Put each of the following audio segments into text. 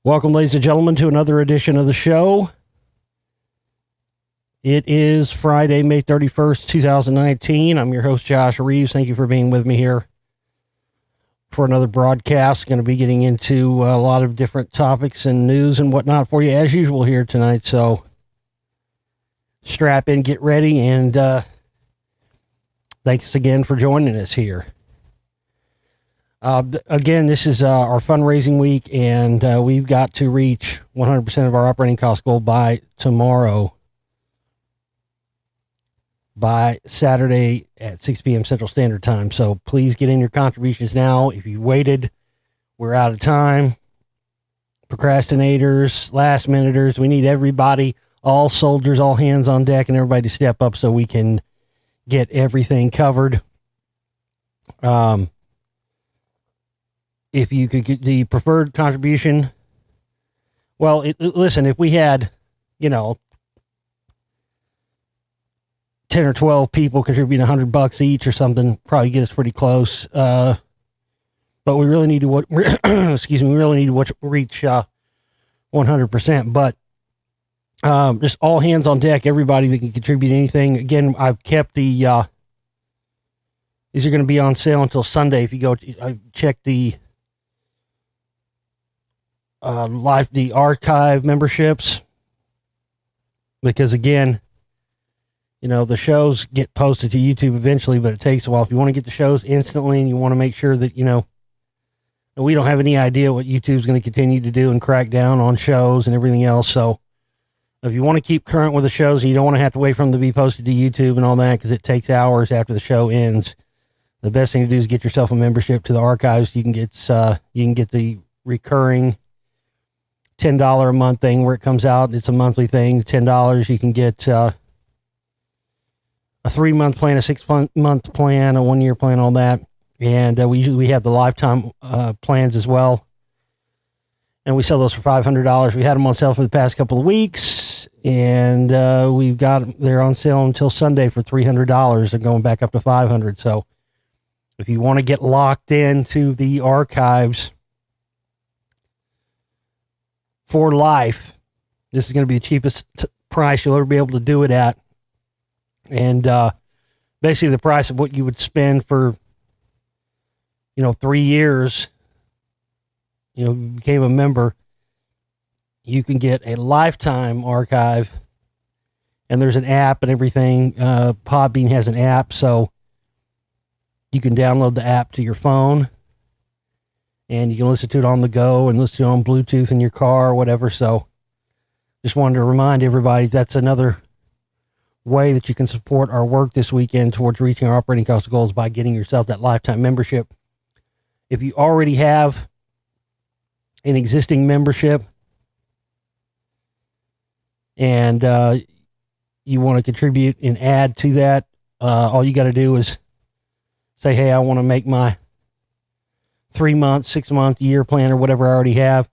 Welcome, ladies and gentlemen, to another edition of the show. It is Friday, May 31st, 2019. I'm your host, Josh Reeves. Thank you for being with me here for another broadcast. Going to be getting into a lot of different topics and news and whatnot for you, as usual, here tonight. So strap in, get ready, and thanks again for joining us here. Again, this is our fundraising week, and we've got to reach 100% of our operating cost goal by tomorrow, by Saturday at 6 p.m. Central Standard Time. So please get in your contributions now. If you waited, we're out of time. Procrastinators, last minuters, we need everybody, all soldiers, all hands on deck, and everybody to step up so we can get everything covered. If you could get the preferred contribution, well, listen, if we had, 10 or 12 people contributing $100 each or something, probably get us pretty close. But we really need to, reach 100%. But just all hands on deck, everybody that can contribute anything. Again, I've kept these are going to be on sale until Sunday. If you go, I check the the archive memberships, because again, the shows get posted to YouTube eventually, but it takes a while. If you want to get the shows instantly and you want to make sure that, we don't have any idea what YouTube's going to continue to do and crack down on shows and everything else. So if you want to keep current with the shows and you don't want to have to wait for them to be posted to YouTube and all that, because it takes hours after the show ends, the best thing to do is get yourself a membership to the archives. You can get the recurring $10 a month thing where it comes out. It's a monthly thing. $10. You can get a 3-month plan, a 6-month plan, a 1-year plan, all that. And we have the lifetime plans as well. And we sell those for $500. We had them on sale for the past couple of weeks, and we've got they're on sale until Sunday for $300. They're going back up to $500. So if you want to get locked into the archives for life, this is going to be the cheapest price you'll ever be able to do it at. And basically the price of what you would spend for, 3 years, you became a member, you can get a lifetime archive, and there's an app and everything. Podbean has an app, so you can download the app to your phone, and you can listen to it on the go and listen to it on Bluetooth in your car or whatever. So just wanted to remind everybody that's another way that you can support our work this weekend towards reaching our operating cost goals, by getting yourself that lifetime membership. If you already have an existing membership and you want to contribute and add to that, all you got to do is say, hey, I want to make my 3-month, 6-month, year plan or whatever I already have.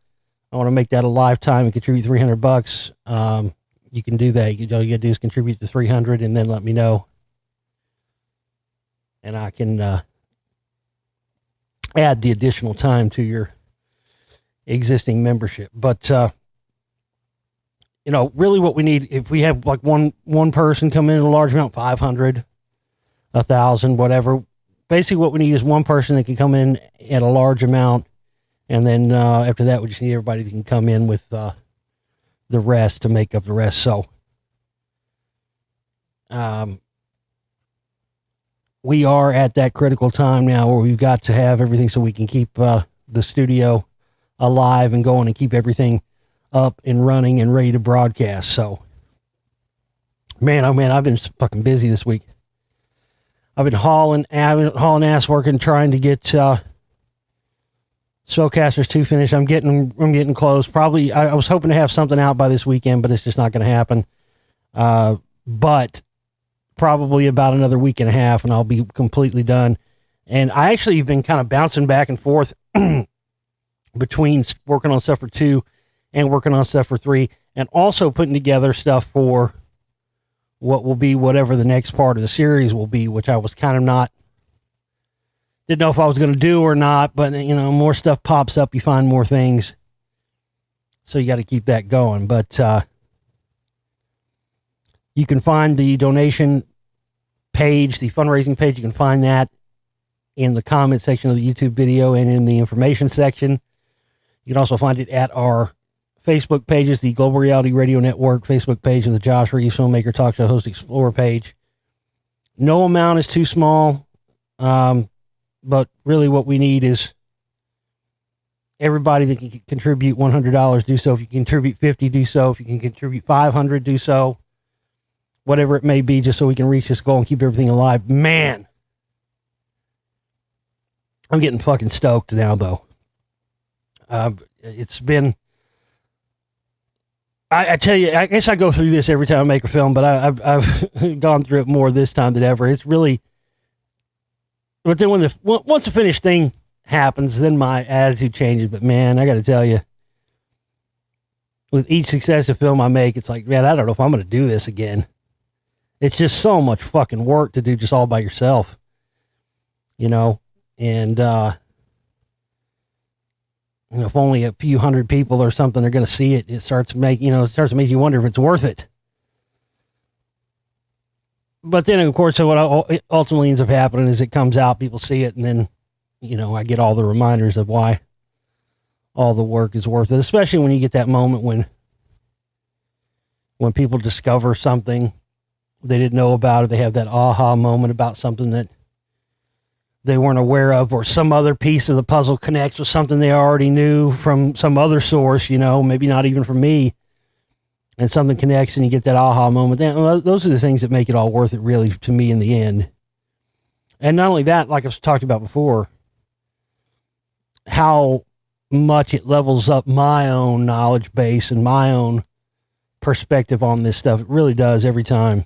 I want to make that a lifetime and contribute $300. You can do that. All you got to do is contribute the $300 and then let me know, and I can add the additional time to your existing membership. But really what we need, if we have like one person come in at a large amount, 500, 1,000, whatever. Basically what we need is one person that can come in at a large amount, and then after that we just need everybody that can come in with the rest to make up the rest. So we are at that critical time now where we've got to have everything so we can keep the studio alive and going and keep everything up and running and ready to broadcast. So man, oh man, I've been fucking busy this week. I've been hauling ass, working, trying to get Spellcasters 2 finished. I'm getting close. Probably, I was hoping to have something out by this weekend, but it's just not going to happen. But probably about another week and a half, and I'll be completely done. And I actually have been kind of bouncing back and forth between working on stuff for 2 and working on stuff for 3, and also putting together stuff for what will be whatever the next part of the series will be, which I was kind of didn't know if I was going to do or not, but more stuff pops up. You find more things. So you got to keep that going. But you can find the donation page, the fundraising page. You can find that in the comment section of the YouTube video and in the information section. You can also find it at our Facebook pages, the Global Reality Radio Network Facebook page and the Josh Reeves Filmmaker Talk Show Host Explorer page. No amount is too small, but really what we need is everybody that can contribute $100, do so. If you can contribute 50, do so. If you can contribute 500, do so. Whatever it may be, just so we can reach this goal and keep everything alive. Man, I'm getting fucking stoked now, though. It's been... I tell you, I guess I go through this every time I make a film, but I've gone through it more this time than ever. It's really... But then once the finished thing happens, then my attitude changes. But man, I got to tell you, with each successive film I make, it's like, man, I don't know if I'm going to do this again. It's just so much fucking work to do just all by yourself, you know? And, if only a few hundred people or something are going to see it, it starts to make you wonder if it's worth it. But then, of course, so what ultimately ends up happening is it comes out, people see it, and then, I get all the reminders of why all the work is worth it, especially when you get that moment when people discover something they didn't know about, or they have that aha moment about something that they weren't aware of, or some other piece of the puzzle connects with something they already knew from some other source, maybe not even from me, and something connects and you get that aha moment. Those are the things that make it all worth it, really, to me in the end. And not only that, like I've talked about before, how much it levels up my own knowledge base and my own perspective on this stuff. It really does every time.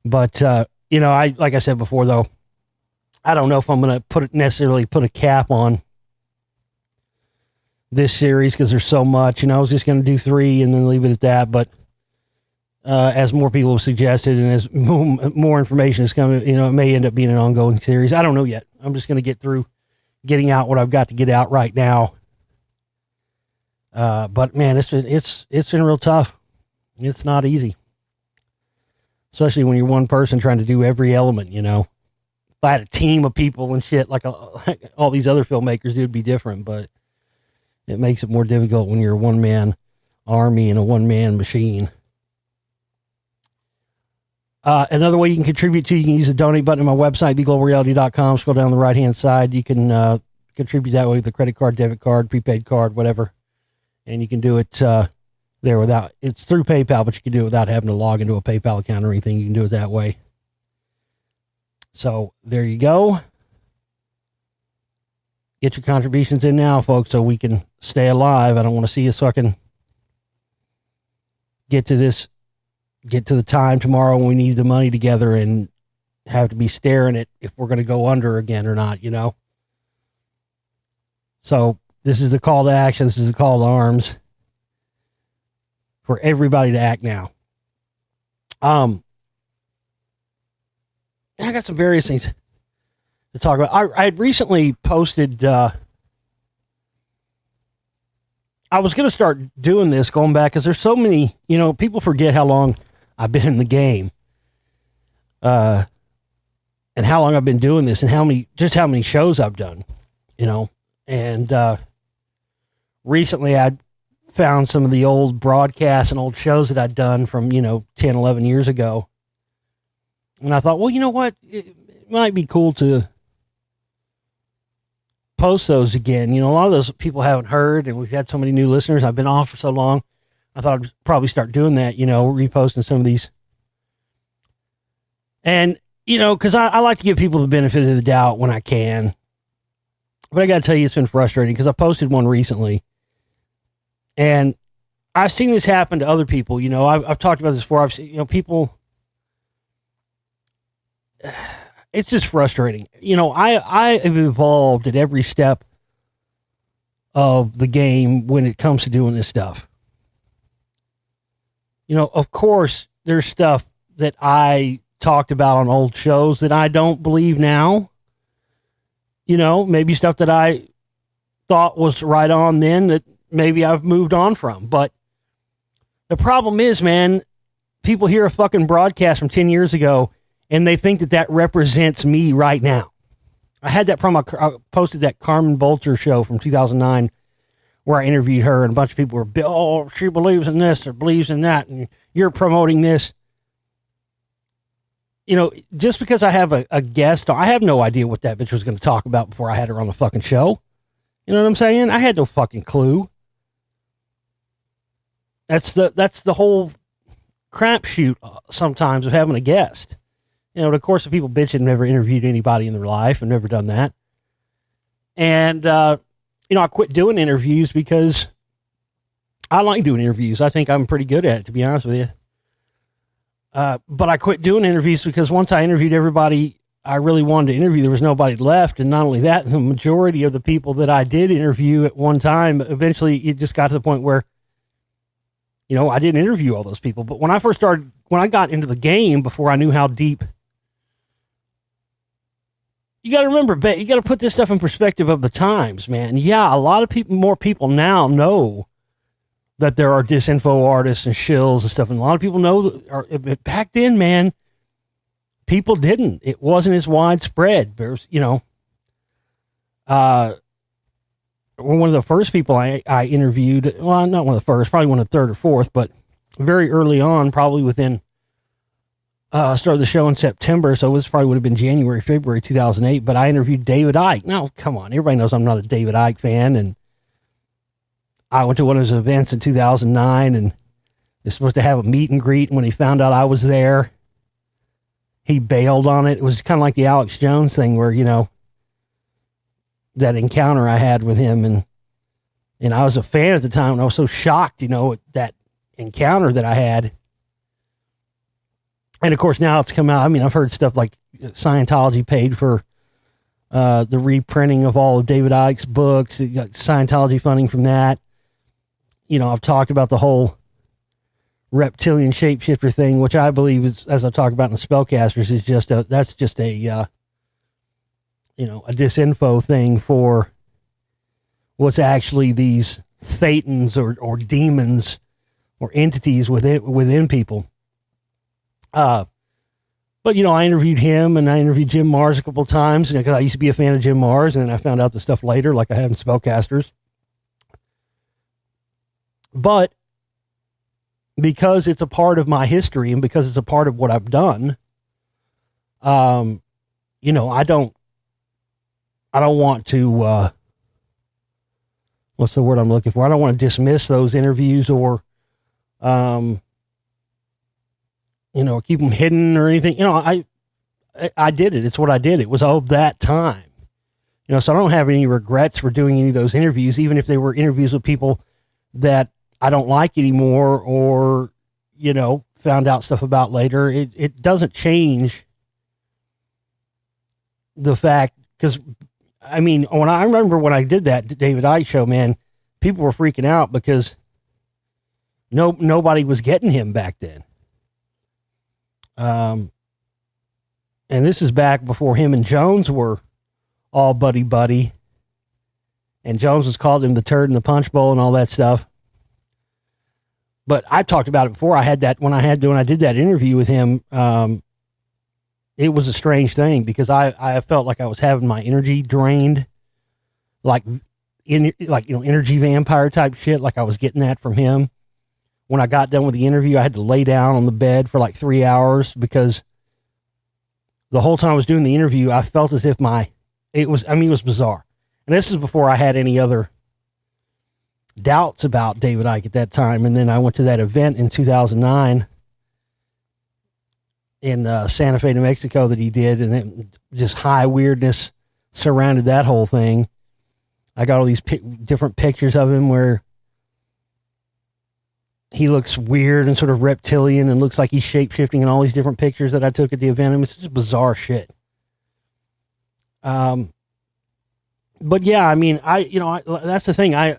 But, like I said before, though, I don't know if I'm going to necessarily put a cap on this series because there's so much. I was just going to do 3 and then leave it at that. But as more people have suggested and as more information is coming, it may end up being an ongoing series. I don't know yet. I'm just going to get through getting out what I've got to get out right now. But man, it's been real tough. It's not easy, especially when you're one person trying to do every element. If I had a team of people and shit like all these other filmmakers, it would be different. But it makes it more difficult when you're a one-man army and a one-man machine. Another way you can contribute to, you can use the donate button on my website, theglobalreality.com. Scroll down the right-hand side. You can contribute that way with a credit card, debit card, prepaid card, whatever. And you can do it there it's through PayPal, but you can do it without having to log into a PayPal account or anything. You can do it that way. So there you go. Get your contributions in now, folks, so we can stay alive. I don't want to see us fucking get to the time tomorrow when we need the money together and have to be staring at if we're going to go under again or not, So this is the call to action. This is the call to arms for everybody to act now. I got some various things to talk about. I had recently posted, I was going to start doing this going back because there's so many, people forget how long I've been in the game, and how long I've been doing this and how many shows I've done, and recently I found some of the old broadcasts and old shows that I'd done from, 10, 11 years ago. And I thought, well, you know what? It might be cool to post those again. A lot of those people haven't heard, and we've had so many new listeners. I've been off for so long. I thought I'd probably start doing that, reposting some of these. And, because I like to give people the benefit of the doubt when I can. But I got to tell you, it's been frustrating because I posted one recently. And I've seen this happen to other people. I've talked about this before. I've seen, people... It's just frustrating. I have evolved at every step of the game when it comes to doing this stuff. Of course, there's stuff that I talked about on old shows that I don't believe now. Maybe stuff that I thought was right on then that maybe I've moved on from. But the problem is, man, people hear a fucking broadcast from 10 years ago and they think that that represents me right now. I had that from, I posted that Carmen Bolter show from 2009 where I interviewed her, and a bunch of people were, oh, she believes in this or believes in that, and you're promoting this. You know, just because I have a guest, I have no idea what that bitch was going to talk about before I had her on the fucking show. You know what I'm saying? I had no fucking clue. That's the whole crapshoot sometimes of having a guest. You know, of course, the people bitching have never interviewed anybody in their life and never done that. And, you know, I quit doing interviews because I like doing interviews. I think I'm pretty good at it, to be honest with you. But I quit doing interviews because once I interviewed everybody I really wanted to interview, there was nobody left. And not only that, the majority of the people that I did interview at one time, eventually it just got to the point where, you know, I didn't interview all those people. But when I got into the game, before I knew how deep, you got to remember, you got to put this stuff in perspective of the times, man. Yeah, a lot of more people now know that there are disinfo artists and shills and stuff. And a lot of people know that, back then, man, people didn't. It wasn't as widespread. There's, you know, one of the first people I interviewed, well, not one of the first, probably one of the third or fourth, but very early on, probably within, started the show in September, so this probably would have been January, February 2008, but I interviewed David Icke. Now, come on, everybody knows I'm not a David Icke fan, and I went to one of his events in 2009, and they're supposed to have a meet and greet, and when he found out I was there, he bailed on it. It was kind of like the Alex Jones thing where, you know, that encounter I had with him, and I was a fan at the time, and I was so shocked, you know, at that encounter that I had. And of course, now it's come out. I mean, I've heard stuff like Scientology paid for the reprinting of all of David Icke's books. It got Scientology funding from that. You know, I've talked about the whole reptilian shapeshifter thing, which I believe is, as I talk about in the Spellcasters, is just a you know, a disinfo thing for what's actually these thetans or demons or entities within people. But, you know, I interviewed him and I interviewed Jim Mars a couple of times because I used to be a fan of Jim Mars, and then I found out the stuff later, like I have in Spellcasters. But because it's a part of my history and because it's a part of what I've done, you know, I don't want to, what's the word I'm looking for? I don't want to dismiss those interviews or, you know, keep them hidden or anything. You know, I did it. It's what I did. It was of that time. You know, so I don't have any regrets for doing any of those interviews, even if they were interviews with people that I don't like anymore or, you know, found out stuff about later. It doesn't change the fact, because, I mean, I remember when I did that David Icke show, man, people were freaking out because nobody was getting him back then. And this is back before him and Jones were all buddy, and Jones was called him the turd in the punch bowl and all that stuff. But I talked about it before. I had that when I did that interview with him. It was a strange thing because I felt like I was having my energy drained, like you know, energy vampire type shit. Like I was getting that from him. When I got done with the interview, I had to lay down on the bed for like 3 hours because the whole time I was doing the interview, I felt as if it was bizarre. And this is before I had any other doubts about David Icke at that time. And then I went to that event in 2009 in Santa Fe, New Mexico that he did. And it just high weirdness surrounded that whole thing. I got all these different pictures of him where he looks weird and sort of reptilian and looks like he's shape-shifting in all these different pictures that I took at the event. I mean, it's just bizarre shit. But yeah, I mean, that's the thing. I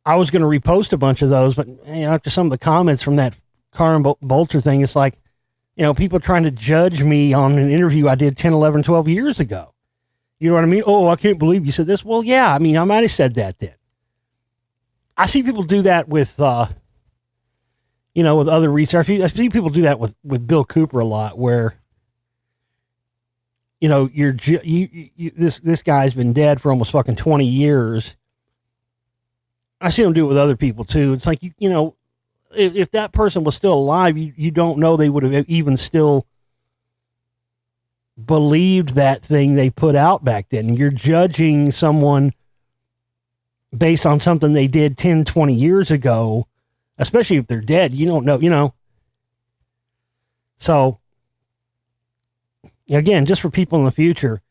was going to repost a bunch of those, but you know, after some of the comments from that Karen Bolter thing, it's like, you know, people trying to judge me on an interview I did 10, 11, 12 years ago. You know what I mean? Oh, I can't believe you said this. Well, yeah, I mean, I might have said that then. I see people do that with, with other research. I see people do that with Bill Cooper a lot, where, this guy's been dead for almost fucking 20 years. I see them do it with other people too. It's like, if that person was still alive, you don't know they would have even still believed that thing they put out back then. You're judging someone based on something they did 10, 20 years ago, especially if they're dead. You don't know, So, again, just for people in the future,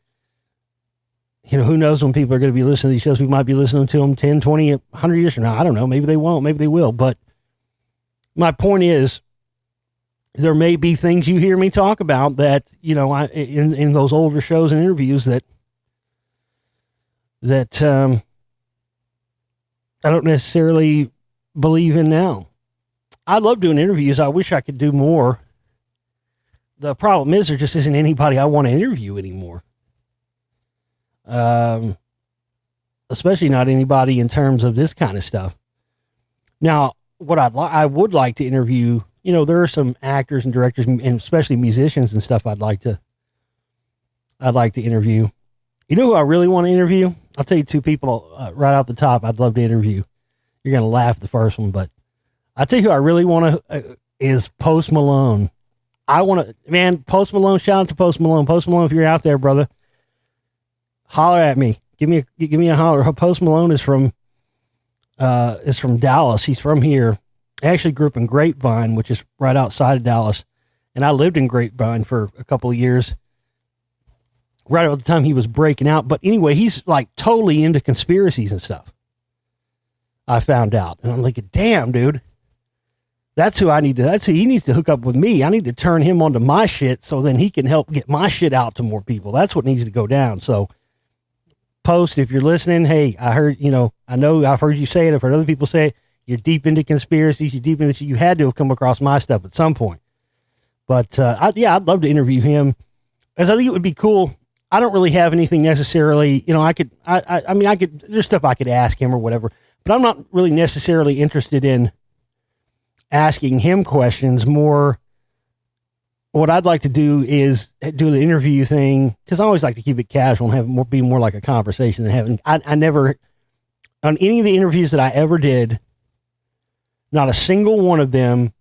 who knows when people are going to be listening to these shows. We might be listening to them 10, 20, 100 years from now. I don't know. Maybe they won't. Maybe they will. But my point is, there may be things you hear me talk about that, in those older shows and interviews that I don't necessarily believe in now. I love doing interviews. I wish I could do more. The problem is there just isn't anybody I want to interview anymore. Especially not anybody in terms of this kind of stuff. Now, what I would like to interview, there are some actors and directors and especially musicians and stuff I'd like to interview. You know who I really want to interview? I'll tell you two people right off the top I'd love to interview. You're going to laugh at the first one, but I'll tell you who I really want to is Post Malone. Post Malone, shout out to Post Malone. Post Malone, if you're out there, brother, holler at me. Give me a holler. Post Malone is from Dallas. He's from here. I actually grew up in Grapevine, which is right outside of Dallas. And I lived in Grapevine for a couple of years, right at the time he was breaking out. But anyway, he's like totally into conspiracies and stuff, I found out. And I'm like, damn, dude, that's who he needs to hook up with me. I need to turn him onto my shit so then he can help get my shit out to more people. That's what needs to go down. So, Post, if you're listening, hey, I heard, I know I've heard you say it. I've heard other people say it. You're deep into conspiracies. You're deep into, you had to have come across my stuff at some point. But, I'd love to interview him, as I think it would be cool. I don't really have anything necessarily, I could, there's stuff I could ask him or whatever, but I'm not really necessarily interested in asking him questions. More, what I'd like to do is do the interview thing, because I always like to keep it casual and be more like a conversation than having. I never, on any of the interviews that I ever did, not a single one of them,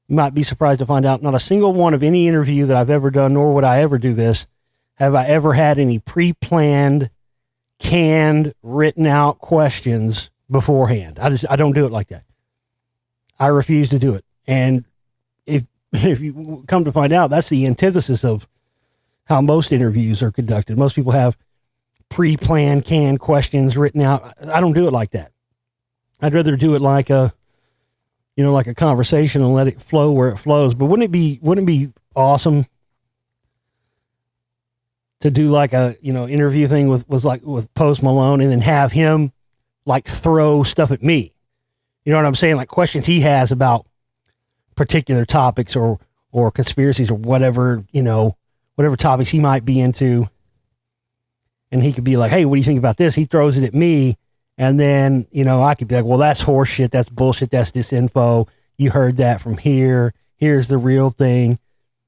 you might be surprised to find out, not a single one of any interview that I've ever done, nor would I ever do this, have I ever had any pre-planned, canned, written out questions beforehand. I don't do it like that. I refuse to do it. And if you come to find out, that's the antithesis of how most interviews are conducted. Most people have pre-planned, canned questions written out. I don't do it like that. I'd rather do it like a conversation and let it flow where it flows. But wouldn't it be awesome to do like a, interview thing with Post Malone and then have him like throw stuff at me? You know what I'm saying? Like questions he has about particular topics or conspiracies or whatever, whatever topics he might be into. And he could be like, hey, what do you think about this? He throws it at me. And then, I could be like, well, that's horse shit. That's bullshit. That's disinfo. You heard that from here. Here's the real thing.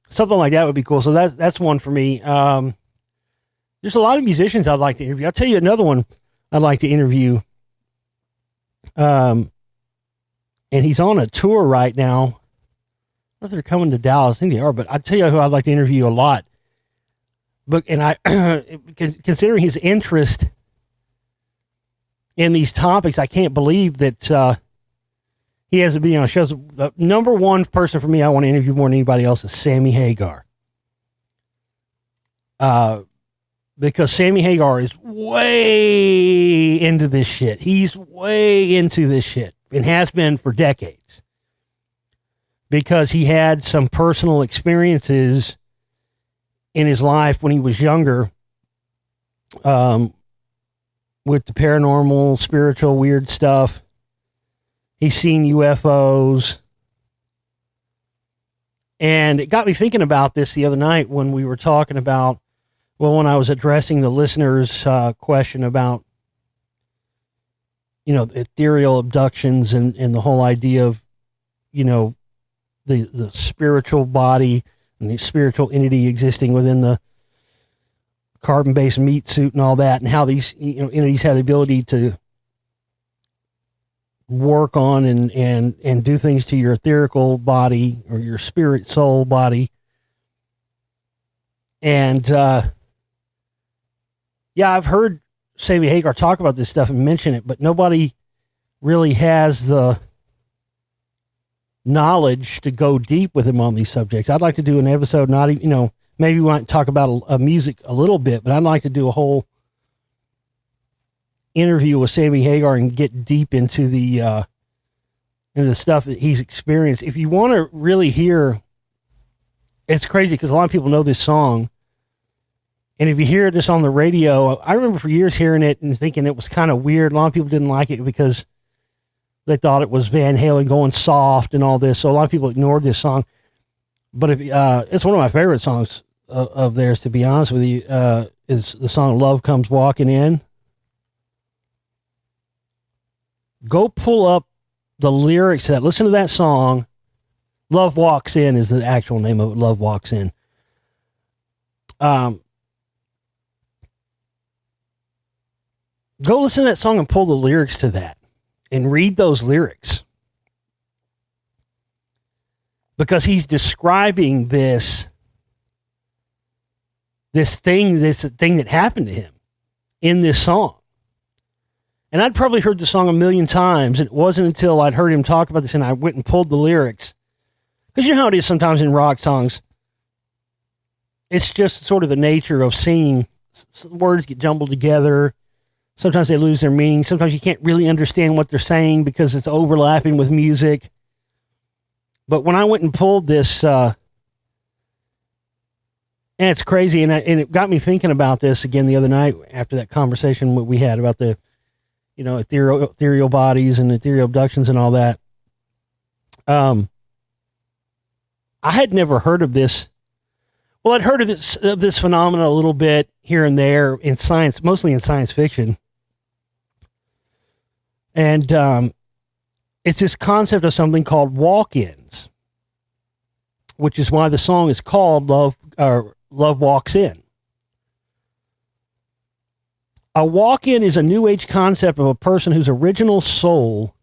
Something like that would be cool. So that's one for me. There's a lot of musicians I'd like to interview. I'll tell you another one I'd like to interview. And he's on a tour right now. I don't know if they're coming to Dallas. I think they are, but I'll tell you who I'd like to interview a lot. But, and I, considering his interest in these topics, I can't believe that he hasn't been on shows. The number one person for me I want to interview more than anybody else is Sammy Hagar. Because Sammy Hagar is way into this shit. He's way into this shit and has been for decades. Because he had some personal experiences in his life when he was younger, with the paranormal, spiritual, weird stuff. He's seen UFOs. And it got me thinking about this the other night when we were talking about, when I was addressing the listener's question about, ethereal abductions and the whole idea of, the spiritual body and the spiritual entity existing within the carbon-based meat suit and all that, and how these entities have the ability to work on and do things to your etherical body or your spirit soul body. And I've heard Sammy Hagar talk about this stuff and mention it, but nobody really has the knowledge to go deep with him on these subjects. I'd like to do an episode, not even, maybe we might talk about a music a little bit, but I'd like to do a whole interview with Sammy Hagar and get deep into the stuff that he's experienced. If you want to really hear, it's crazy because a lot of people know this song, and if you hear this on the radio, I remember for years hearing it and thinking it was kind of weird. A lot of people didn't like it because they thought it was Van Halen going soft and all this, so a lot of people ignored this song. But it's one of my favorite songs of theirs, to be honest with you, is the song Love Comes Walking In. Go pull up the lyrics to that. Listen to that song. Love Walks In is the actual name of it. Love Walks In. Go listen to that song and pull the lyrics to that and read those lyrics. Because he's describing this thing that happened to him in this song. And I'd probably heard the song a million times, and it wasn't until I'd heard him talk about this and I went and pulled the lyrics. Because you know how it is sometimes in rock songs. It's just sort of the nature of singing. Words get jumbled together. Sometimes they lose their meaning. Sometimes you can't really understand what they're saying because it's overlapping with music. But when I went and pulled this, and it's crazy, and it got me thinking about this again the other night after that conversation we had about the, ethereal bodies and ethereal abductions and all that. I had never heard of this. Well, I'd heard of this phenomenon a little bit here and there in science, mostly in science fiction. And it's this concept of something called walk-ins, which is why the song is called Love Walks In. A walk-in is a New Age concept of a person whose original soul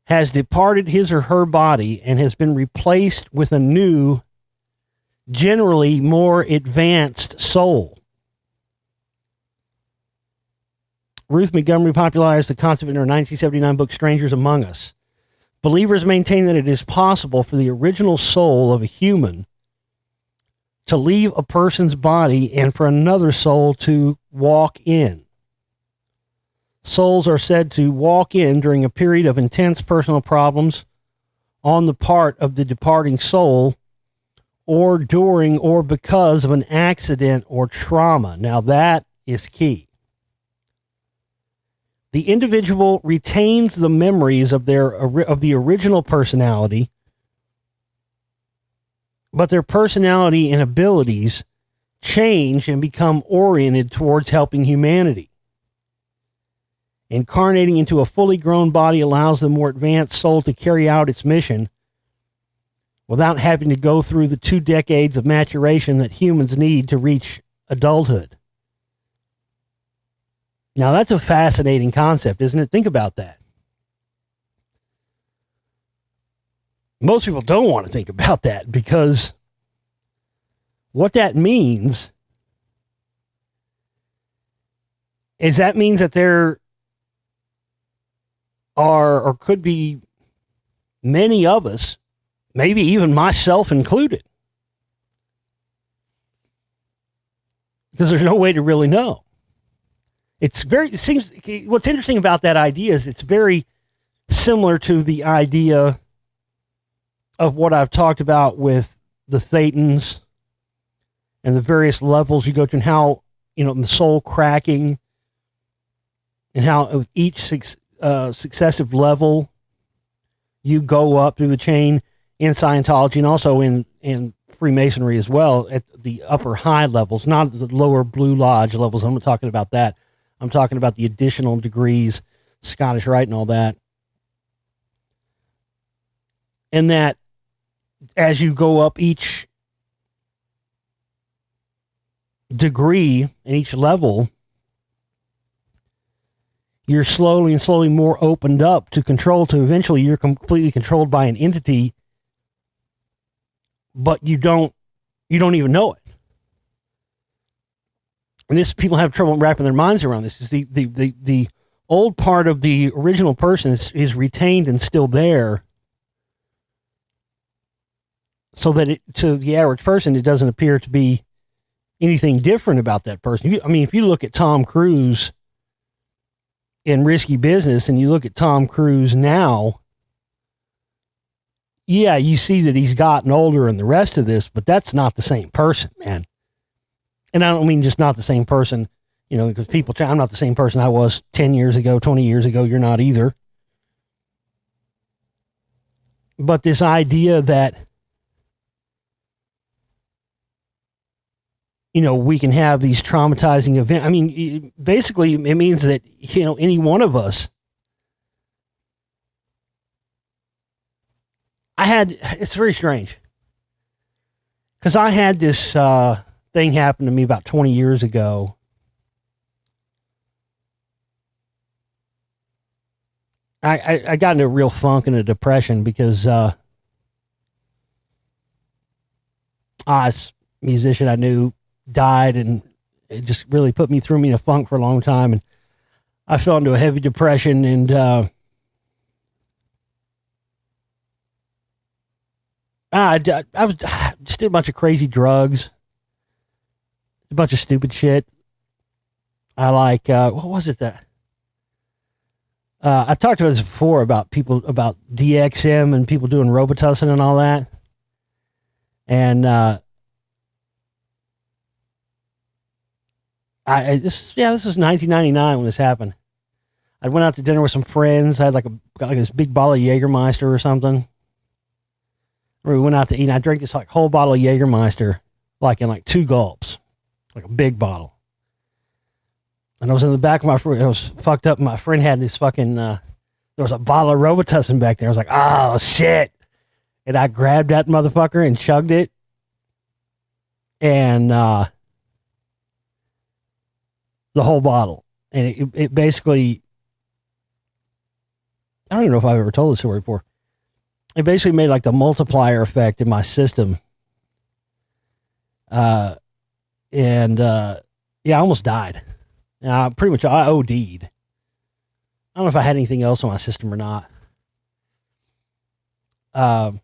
has departed his or her body and has been replaced with a new, generally more advanced soul. Ruth Montgomery popularized the concept in her 1979 book, Strangers Among Us. Believers maintain that it is possible for the original soul of a human to leave a person's body and for another soul to walk in. Souls are said to walk in during a period of intense personal problems on the part of the departing soul, or during or because of an accident or trauma. Now that is key. The individual retains the memories of the original personality, but their personality and abilities change and become oriented towards helping humanity. Incarnating into a fully grown body allows the more advanced soul to carry out its mission without having to go through the 2 decades of maturation that humans need to reach adulthood. Now, that's a fascinating concept, isn't it? Think about that. Most people don't want to think about that because what that means is that means that there are or could be many of us, maybe even myself included, because there's no way to really know. It seems, what's interesting about that idea is it's very similar to the idea of what I've talked about with the Thetans and the various levels you go to, and how, the soul cracking, and how with each successive level you go up through the chain in Scientology and also in Freemasonry as well at the upper high levels, not the lower Blue Lodge levels. I'm not talking about that. I'm talking about the additional degrees Scottish Rite and all that. And that as you go up each degree and each level, you're slowly and slowly more opened up to control, to eventually you're completely controlled by an entity, but you don't even know it. And this, people have trouble wrapping their minds around this. Is the old part of the original person is retained and still there, so that to the average person, it doesn't appear to be anything different about that person. I mean, if you look at Tom Cruise in Risky Business and you look at Tom Cruise now, yeah, you see that he's gotten older and the rest of this, but that's not the same person, man. And I don't mean just not the same person, because people, I'm not the same person I was 10 years ago, 20 years ago. You're not either. But this idea that, we can have these traumatizing events. I mean, basically, it means that, any one of us, it's very strange. Because I had this thing happen to me about 20 years ago. I got into a real funk and a depression because a musician I knew died, and it just really threw me in a funk for a long time, and I fell into a heavy depression, and I just did a bunch of crazy drugs, a bunch of stupid shit. I what was it that I talked about this before about DXM and people doing Robitussin and all that, and this was 1999 when this happened. I went out to dinner with some friends. I had got this big bottle of Jägermeister or something. We went out to eat, and I drank this whole bottle of Jägermeister in 2 gulps, like a big bottle. And I was in the back of my friend. I was fucked up. My friend had this fucking. There was a bottle of Robitussin back there. I was like, oh shit! And I grabbed that motherfucker and chugged it. And the whole bottle, and it basically. I don't even know if I've ever told this story before. It basically made the multiplier effect in my system. I almost died. Pretty much I OD'd. I don't know if I had anything else in my system or not. But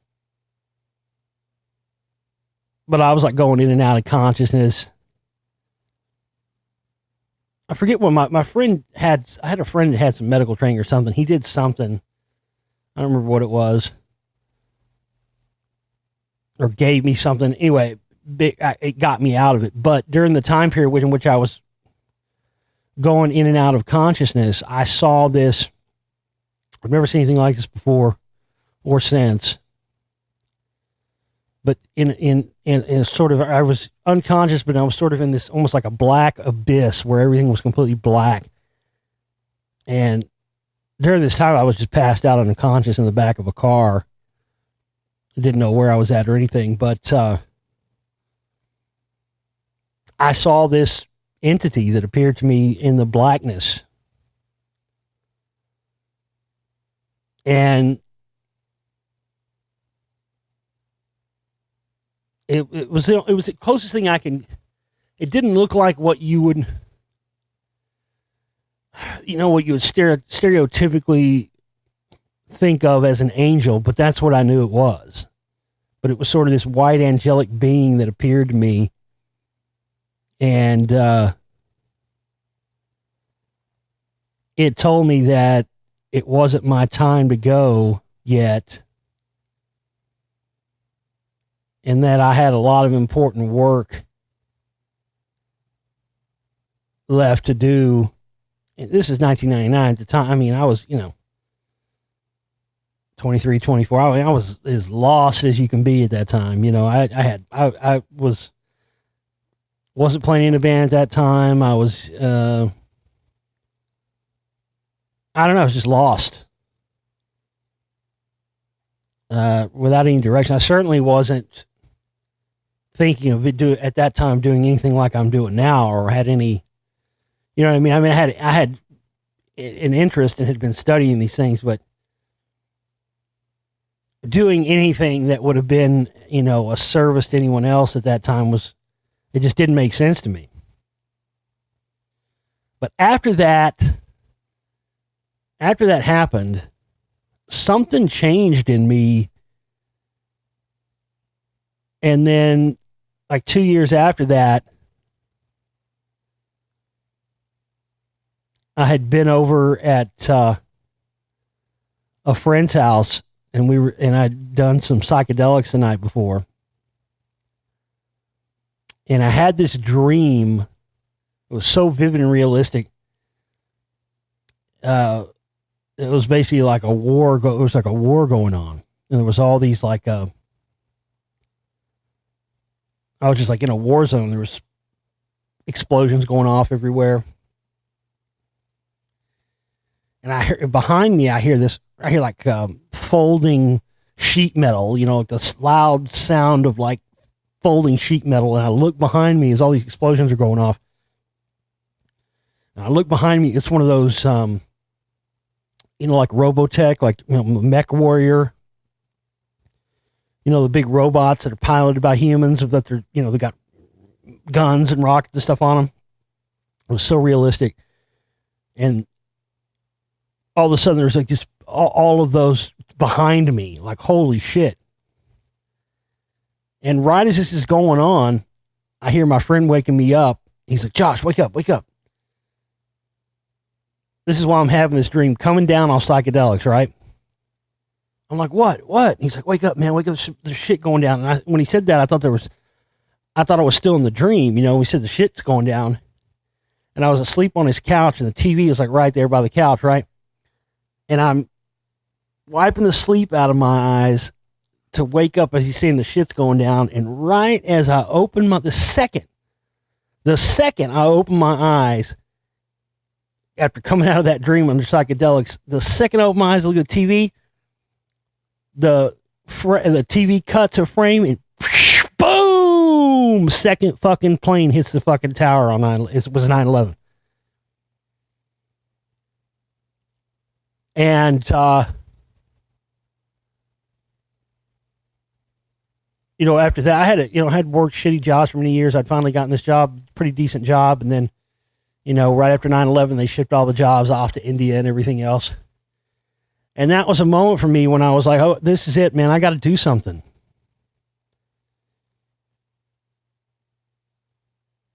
I was going in and out of consciousness. I forget what my friend had. I had a friend that had some medical training or something. He did something. I don't remember what it was. Or gave me something. Anyway, it got me out of it. But during the time period in which I was going in and out of consciousness, I saw this. I've never seen anything like this before or since. But in sort of, I was unconscious, but I was sort of in this almost like a black abyss where everything was completely black. And during this time, I was just passed out unconscious in the back of a car. I didn't know where I was at or anything, but I saw this entity that appeared to me in the blackness. And it was the closest thing I can. It didn't look like what you would, what you would stereotypically think of as an angel, but that's what I knew it was. But it was sort of this white angelic being that appeared to me, and it told me that it wasn't my time to go yet, and that I had a lot of important work left to do. And this is 1999 at the time. I mean, I was, 23, 24. I was as lost as you can be at that time. I wasn't playing in a band at that time. I I don't know, I was just lost. Without any direction. I certainly wasn't thinking of it at that time doing anything like I'm doing now, or had any, you know what I mean? I mean, I had an interest and had been studying these things, but doing anything that would have been, you know, a service to anyone else at that time it just didn't make sense to me. But after that happened, something changed in me. And then, like 2 years after that, I had been over at a friend's house, and I'd done some psychedelics the night before. And I had this dream. It was so vivid and realistic. It was basically like a war. It was like a war going on, and there was all these like. I was just like in a war zone. There was explosions going off everywhere, and behind me, I hear like folding sheet metal. You know, like the loud sound of like folding sheet metal. And I look behind me as all these explosions are going off. And I look behind me. It's one of those. You know, like Robotech, like, you know, Mech Warrior. You know, the big robots that are piloted by humans, that they're, you know, they got guns and rockets and stuff on them. It was so realistic. And all of a sudden, there's like just all of those behind me, like, holy shit. And right as this is going on, I hear my friend waking me up. He's like, Josh, wake up, wake up. This is why I'm having this dream, coming down off psychedelics, right? I'm like, what? He's like, wake up, man, wake up. There's shit going down. And when he said that, I thought it was still in the dream. You know, he said the shit's going down. And I was asleep on his couch, and the TV was like right there by the couch, right? And I'm wiping the sleep out of my eyes to wake up as he's saying the shit's going down. And right as I open the second I open my eyes, after coming out of that dream under psychedelics, the second I open my eyes to look at the TV, the TV cuts a frame, and boom! Second fucking plane hits the fucking tower on it was 9/11. And, you know, after that, I had worked shitty jobs for many years. I'd finally gotten this job, pretty decent job, and then, you know, right after 9/11, they shipped all the jobs off to India and everything else. And that was a moment for me when I was like, oh, this is it, man. I got to do something.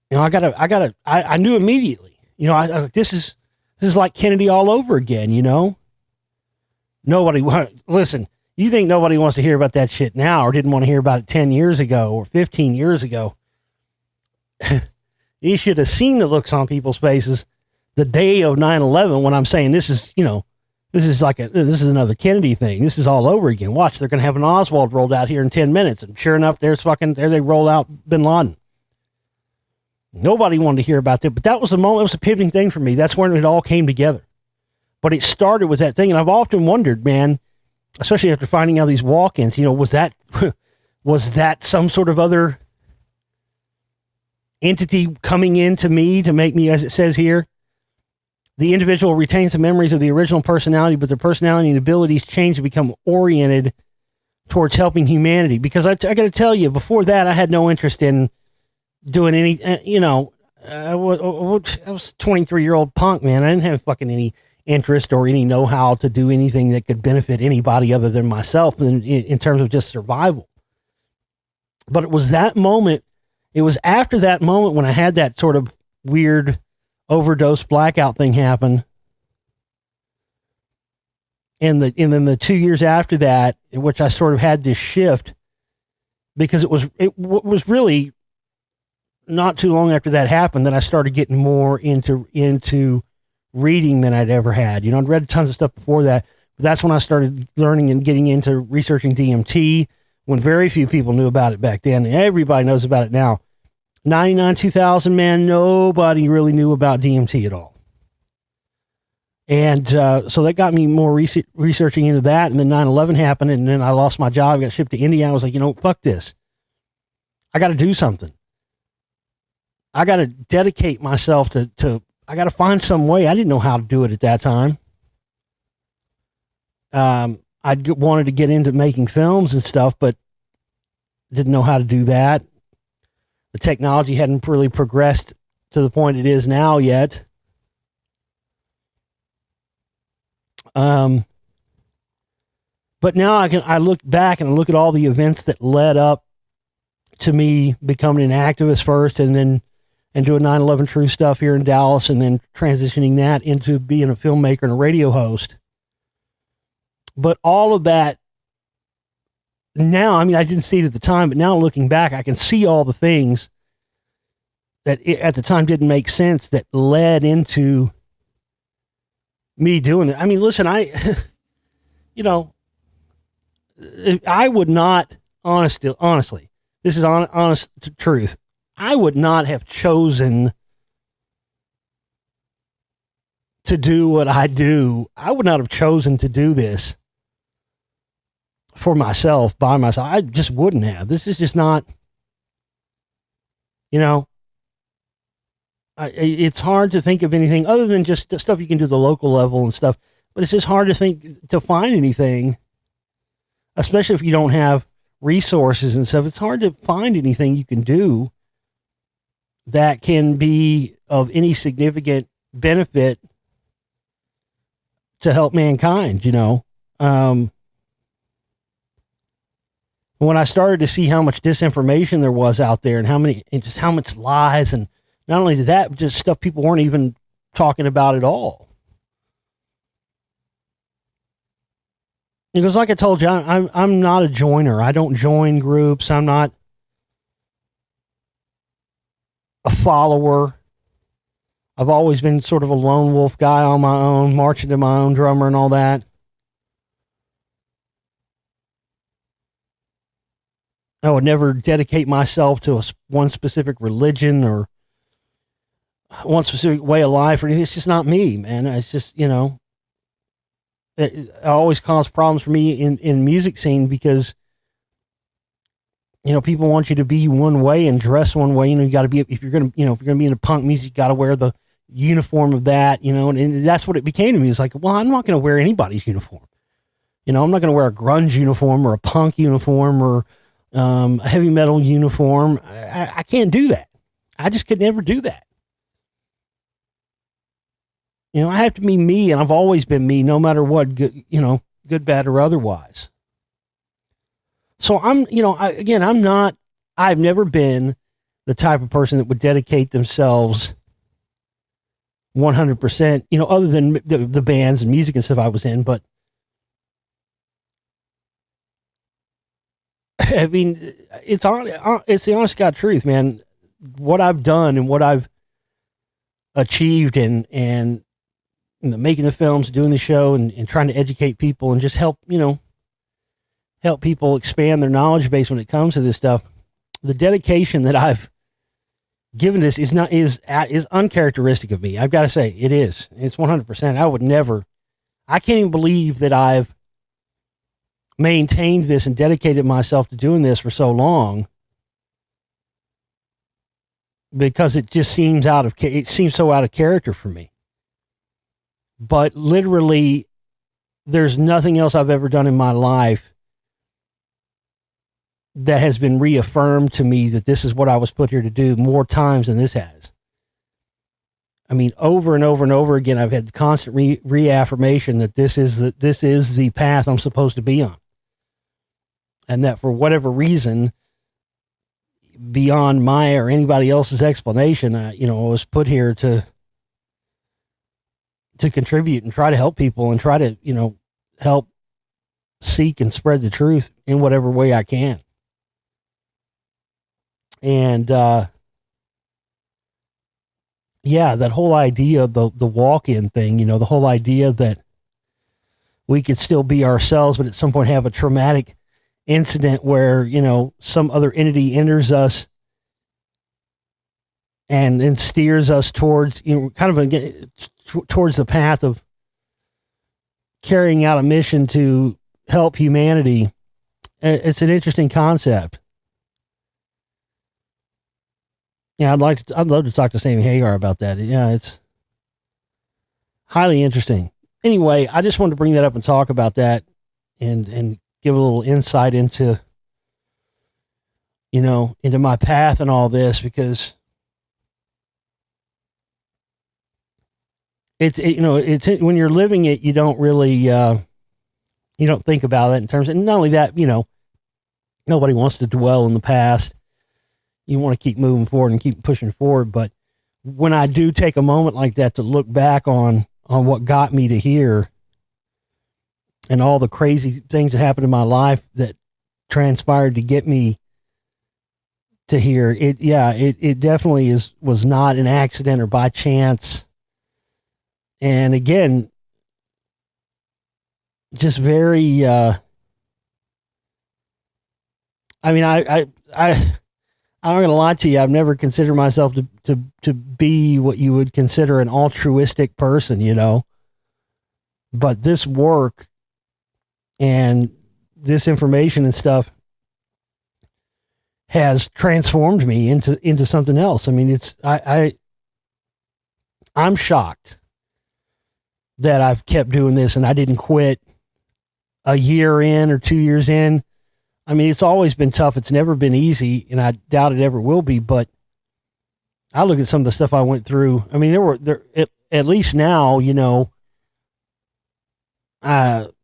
You know, I knew immediately, you know, I was like, this is like Kennedy all over again, you know? Listen, you think nobody wants to hear about that shit now, or didn't want to hear about it 10 years ago or 15 years ago. You should have seen the looks on people's faces the day of 9/11 when I'm saying this is another Kennedy thing. This is all over again. Watch, they're going to have an Oswald rolled out here in 10 minutes. And sure enough, there they roll out bin Laden. Nobody wanted to hear about that, but that was the moment. It was a pivoting thing for me. That's when it all came together. But it started with that thing. And I've often wondered, man, especially after finding out these walk-ins, you know, was that some sort of other entity coming into me to make me, as it says here, the individual retains the memories of the original personality, but their personality and abilities change to become oriented towards helping humanity. Because I got to tell you, before that, I had no interest in doing any, you know, I was a 23-year-old punk, man. I didn't have fucking any interest or any know-how to do anything that could benefit anybody other than myself in terms of just survival. But it was that moment. It was after that moment when I had that sort of weird overdose blackout thing happen. And then the 2 years after that, in which I sort of had this shift, because it was really not too long after that happened that I started getting more into reading than I'd ever had. You know, I'd read tons of stuff before that, but that's when I started learning and getting into researching DMT, when very few people knew about it back then. Everybody knows about it now. 99, 2000, man, nobody really knew about DMT at all. And so that got me more researching into that. And then 9/11 happened, and then I lost my job, got shipped to India. I was like, fuck this. I got to do something. I got to dedicate myself to I got to find some way. I didn't know how to do it at that time. I wanted to get into making films and stuff, but didn't know how to do that. The technology hadn't really progressed to the point it is now yet. But now I look back and I look at all the events that led up to me becoming an activist first, and then doing 9/11 True stuff here in Dallas, and then transitioning that into being a filmmaker and a radio host. But all of that now, I mean, I didn't see it at the time, but now looking back, I can see all the things that at the time didn't make sense that led into me doing it. I mean, listen, I would not, honestly, this is honest truth. I would not have chosen to do what I do. I would not have chosen to do this for myself, by myself. I just wouldn't have. This is just not, it's hard to think of anything other than just the stuff you can do at the local level and stuff. But it's just hard to find anything, especially if you don't have resources and stuff. It's hard to find anything you can do that can be of any significant benefit to help mankind, when I started to see how much disinformation there was out there, and how much lies, and not only that, just stuff people weren't even talking about at all. Because like I told you, I'm not a joiner. I don't join groups. I'm not a follower. I've always been sort of a lone wolf guy on my own, marching to my own drummer and all that. I would never dedicate myself to one specific religion or one specific way of life. Or anything. It's just not me, man. It's just, it always caused problems for me in music scene because, people want you to be one way and dress one way. You got to be, if you're going to be into punk music, you got to wear the uniform of that, and that's what it became to me. It's like, well, I'm not going to wear anybody's uniform. I'm not going to wear a grunge uniform or a punk uniform or a heavy metal uniform. I can't do that. I just could never do that. I have to be me, and I've always been me, no matter what, good, bad, or otherwise. So I've never been the type of person that would dedicate themselves 100%, other than the bands and music and stuff I was in, but I mean, it's the honest God truth, man. What I've done and what I've achieved and making the films, doing the show, and trying to educate people and just help people expand their knowledge base when it comes to this stuff. The dedication that I've given this is uncharacteristic of me. I've got to say, it is. It's 100%. I would never. I can't even believe that I've maintained this and dedicated myself to doing this for so long, because it just seems so out of character for me. But literally, there's nothing else I've ever done in my life that has been reaffirmed to me that this is what I was put here to do more times than this has. I mean, over and over and over again, I've had constant reaffirmation that this is the path I'm supposed to be on. And that for whatever reason, beyond my or anybody else's explanation, I was put here to contribute and try to help people and try to, help seek and spread the truth in whatever way I can. And, that whole idea of the walk-in thing, the whole idea that we could still be ourselves, but at some point have a traumatic incident where, some other entity enters us and then steers us towards, towards the path of carrying out a mission to help humanity. It's an interesting concept. Yeah, I'd love to talk to Sammy Hagar about that. Yeah, it's highly interesting. Anyway, I just wanted to bring that up and talk about that and give a little insight into, into my path and all this, because it's when you're living it, you don't really, you don't think about it in terms of, and not only that, nobody wants to dwell in the past. You want to keep moving forward and keep pushing forward. But when I do take a moment like that to look back on what got me to here and all the crazy things that happened in my life that transpired to get me to here, it definitely was not an accident or by chance. And again, just very, I'm not going to lie to you. I've never considered myself to be what you would consider an altruistic person, but this work and this information and stuff has transformed me into something else. I mean, I'm shocked that I've kept doing this and I didn't quit a year in or 2 years in. I mean, it's always been tough. It's never been easy, and I doubt it ever will be. But I look at some of the stuff I went through. I mean, at least now,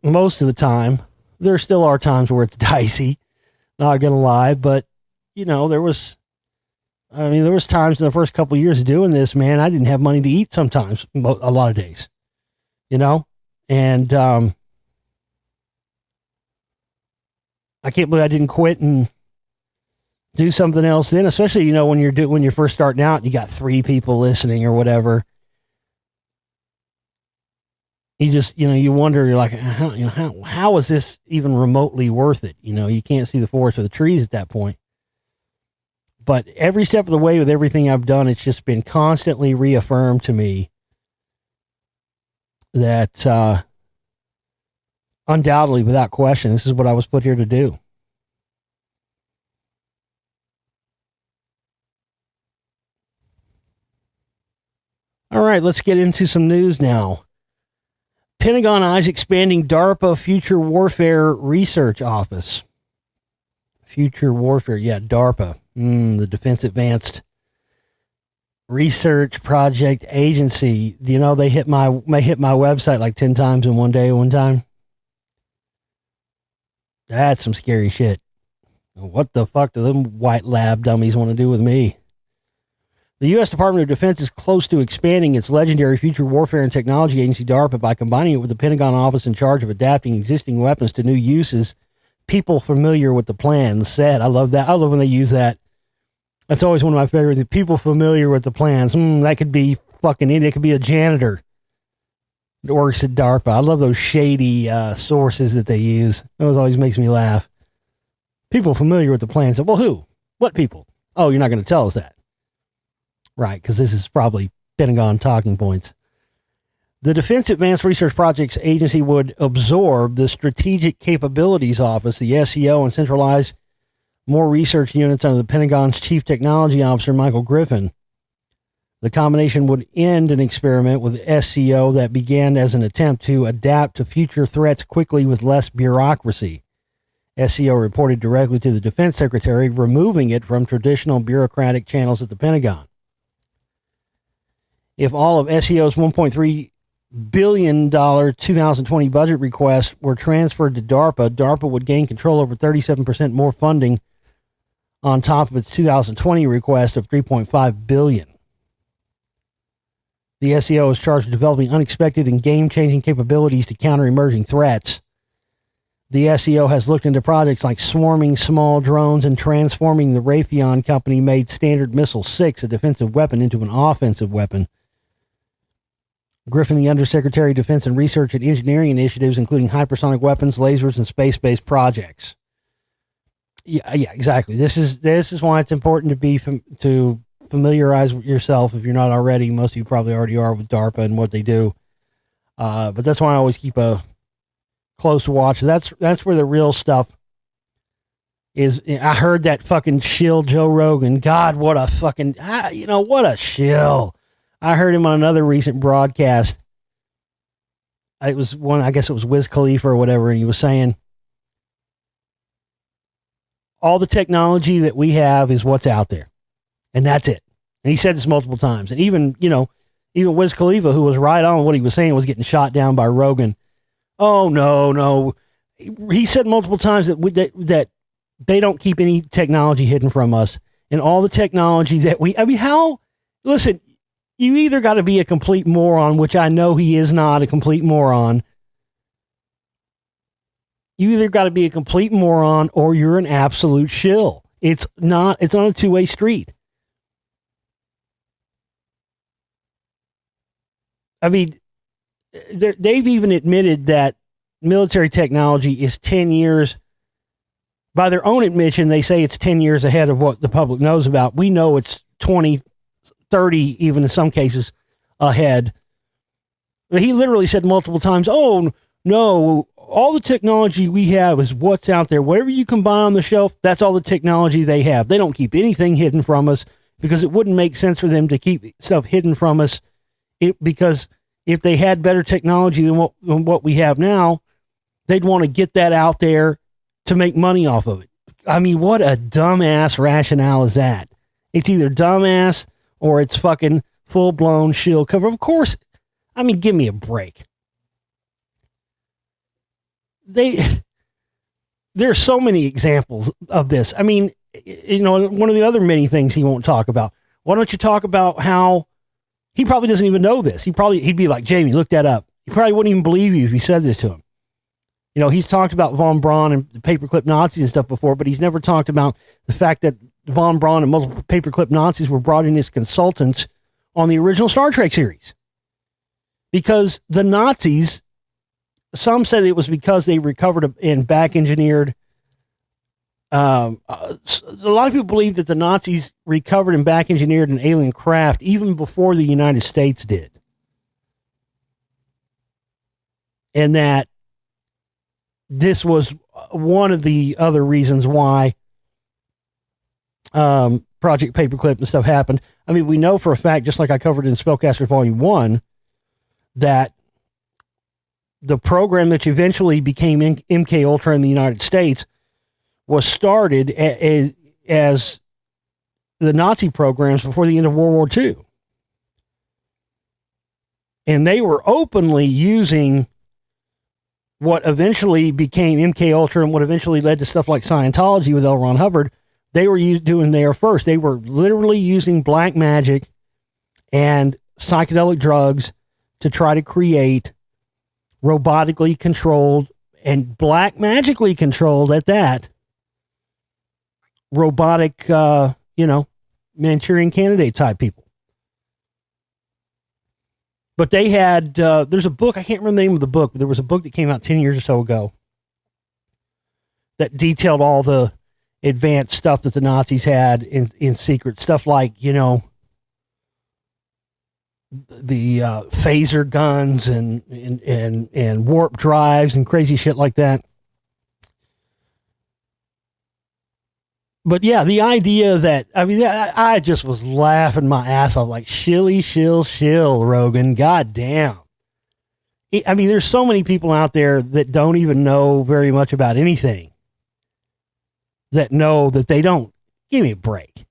most of the time, there still are times where it's dicey. Not gonna lie, but there was times in the first couple of years of doing this, man, I didn't have money to eat sometimes, a lot of days, and I can't believe I didn't quit and do something else then, especially, when you're first starting out and you got 3 people listening or whatever. You just, you wonder, you're like, how is this even remotely worth it? You can't see the forest for the trees at that point. But every step of the way with everything I've done, it's just been constantly reaffirmed to me that, undoubtedly, without question, this is what I was put here to do. All right, let's get into some news now. Pentagon eyes expanding DARPA Future Warfare Research Office. Future Warfare, yeah, DARPA, the Defense Advanced Research Project Agency. They hit my website like 10 times in one day one time. That's some scary shit. What the fuck do them white lab dummies want to do with me? The U.S. Department of Defense is close to expanding its legendary Future Warfare and Technology Agency, DARPA, by combining it with the Pentagon office in charge of adapting existing weapons to new uses. People familiar with the plans said. I love that. I love when they use that. That's always one of my favorites. People familiar with the plans. That could be fucking it. It could be a janitor that works at DARPA. I love those shady sources that they use. Those always makes me laugh. People familiar with the plans. Well, who? What people? Oh, you're not going to tell us that. Right, because this is probably Pentagon talking points. The Defense Advanced Research Projects Agency would absorb the Strategic Capabilities Office, the SEO, and centralize more research units under the Pentagon's Chief Technology Officer, Michael Griffin. The combination would end an experiment with SEO that began as an attempt to adapt to future threats quickly with less bureaucracy. SEO reported directly to the Defense Secretary, removing it from traditional bureaucratic channels at the Pentagon. If all of SEO's $1.3 billion 2020 budget requests were transferred to DARPA, DARPA would gain control over 37% more funding on top of its 2020 request of $3.5 billion. The SEO is charged with developing unexpected and game-changing capabilities to counter emerging threats. The SEO has looked into projects like swarming small drones and transforming the Raytheon company-made Standard Missile 6, a defensive weapon, into an offensive weapon. Griffin, the Undersecretary of Defense and Research and Engineering initiatives, including hypersonic weapons, lasers, and space-based projects. Yeah, exactly. This is why it's important to familiarize yourself, if you're not already. Most of you probably already are, with DARPA and what they do. But that's why I always keep a close watch. That's where the real stuff is. I heard that fucking shill Joe Rogan. God, what a fucking, what a shill. I heard him on another recent broadcast. It was one, I guess it was Wiz Khalifa or whatever, and he was saying, all the technology that we have is what's out there. And that's it. And he said this multiple times. And even Wiz Khalifa, who was right on what he was saying, was getting shot down by Rogan. Oh, no. He said multiple times that they don't keep any technology hidden from us. And all the technology that listen, you either got to be a complete moron, which I know he is not a complete moron. You either got to be a complete moron or you're an absolute shill. It's not a two-way street. I mean, they've even admitted that military technology is 10 years. By their own admission, they say it's 10 years ahead of what the public knows about. We know it's 20, 30, even in some cases, ahead. But he literally said multiple times, oh, no, all the technology we have is what's out there. Whatever you can buy on the shelf, that's all the technology they have. They don't keep anything hidden from us because it wouldn't make sense for them to keep stuff hidden from us. Because if they had better technology than what we have now, they'd want to get that out there to make money off of it. I mean, what a dumbass rationale is that? It's either dumbass or it's fucking full-blown shield cover. Of course, I mean, give me a break. There's so many examples of this. I mean, one of the other many things he won't talk about. Why don't you talk about how he probably doesn't even know this? He'd be like, Jamie, look that up. He probably wouldn't even believe you if you said this to him. He's talked about von Braun and the paperclip Nazis and stuff before, but he's never talked about the fact that von Braun and multiple paperclip Nazis were brought in as consultants on the original Star Trek series. Because the Nazis, some said it was because they recovered and back engineered. A lot of people believe that the Nazis recovered and back engineered an alien craft even before the United States did. And that this was one of the other reasons why Project Paperclip and stuff happened. I mean, we know for a fact, just like I covered in Spellcasters Volume 1, that the program that eventually became MK Ultra in the United States was started as the Nazi programs before the end of World War II. And they were openly using what eventually became MK Ultra and what eventually led to stuff like Scientology with L. Ron Hubbard. They were doing there first. They were literally using black magic and psychedelic drugs to try to create robotically controlled and black magically controlled at that robotic, Manchurian candidate type people. But they had, there's a book, I can't remember the name of the book, but there was a book that came out 10 years or so ago that detailed all the advanced stuff that the Nazis had in secret. Stuff like, the phaser guns and warp drives and crazy shit like that. But yeah, the idea that, I just was laughing my ass off, like, shilly, shill, Rogan, goddamn. There's so many people out there that don't even know very much about anything, that know that they don't. Give me a break.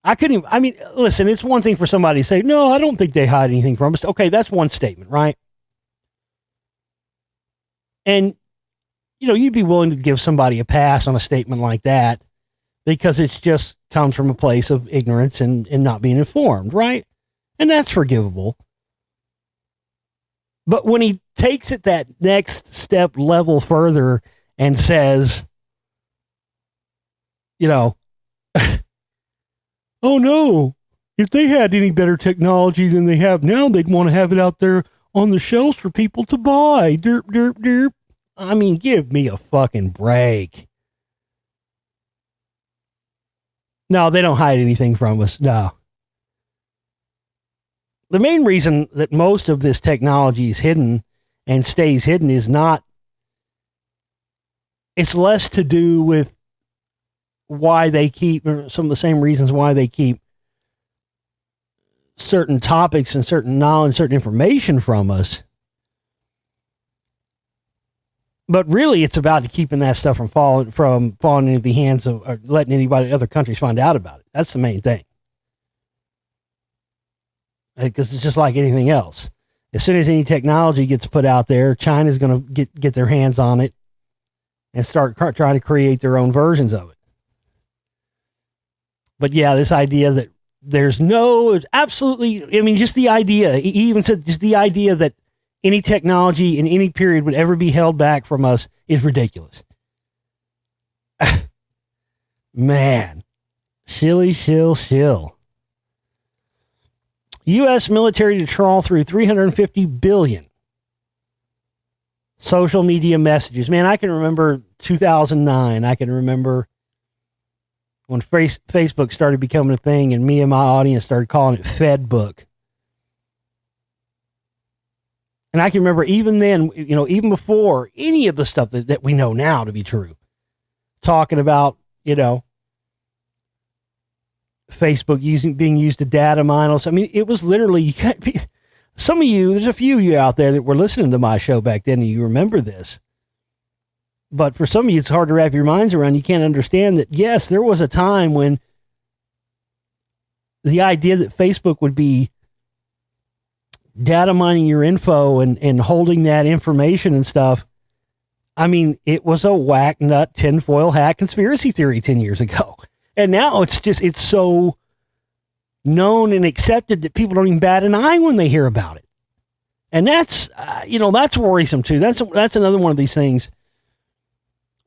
Listen, it's one thing for somebody to say, no, I don't think they hide anything from us. Okay, that's one statement, right? And, you'd be willing to give somebody a pass on a statement like that, because it just comes from a place of ignorance and not being informed, right? And that's forgivable. But when he takes it that next step level further and says, oh no, if they had any better technology than they have now, they'd want to have it out there on the shelves for people to buy. Derp, derp, derp. Give me a fucking break. No, they don't hide anything from us. No. The main reason that most of this technology is hidden and stays hidden is not it's less to do with why they keep, or some of the same reasons why they keep certain topics and certain knowledge, certain information from us. But really, it's about keeping that stuff from falling into the hands of, or letting anybody, other countries find out about it. That's the main thing. Because it's just like anything else. As soon as any technology gets put out there, China's going to get their hands on it and start trying to create their own versions of it. But yeah, this idea that there's absolutely, I mean, just the idea, he even said just the idea that any technology in any period would ever be held back from us is ridiculous. Man, shill. U.S. military to trawl through 350 billion social media messages. Man, I can remember 2009. I can remember when Facebook started becoming a thing and me and my audience started calling it Fedbook. And I can remember even then, even before any of the stuff that we know now to be true, talking about, Facebook being used to data mine. I mean, it was literally, some of you, there's a few of you out there that were listening to my show back then and you remember this. But for some of you, it's hard to wrap your minds around. You can't understand that, yes, there was a time when the idea that Facebook would be data mining your info and holding that information and stuff. I mean, it was a whack nut tinfoil hat conspiracy theory 10 years ago. And now it's so known and accepted that people don't even bat an eye when they hear about it. And that's, that's worrisome too. That's another one of these things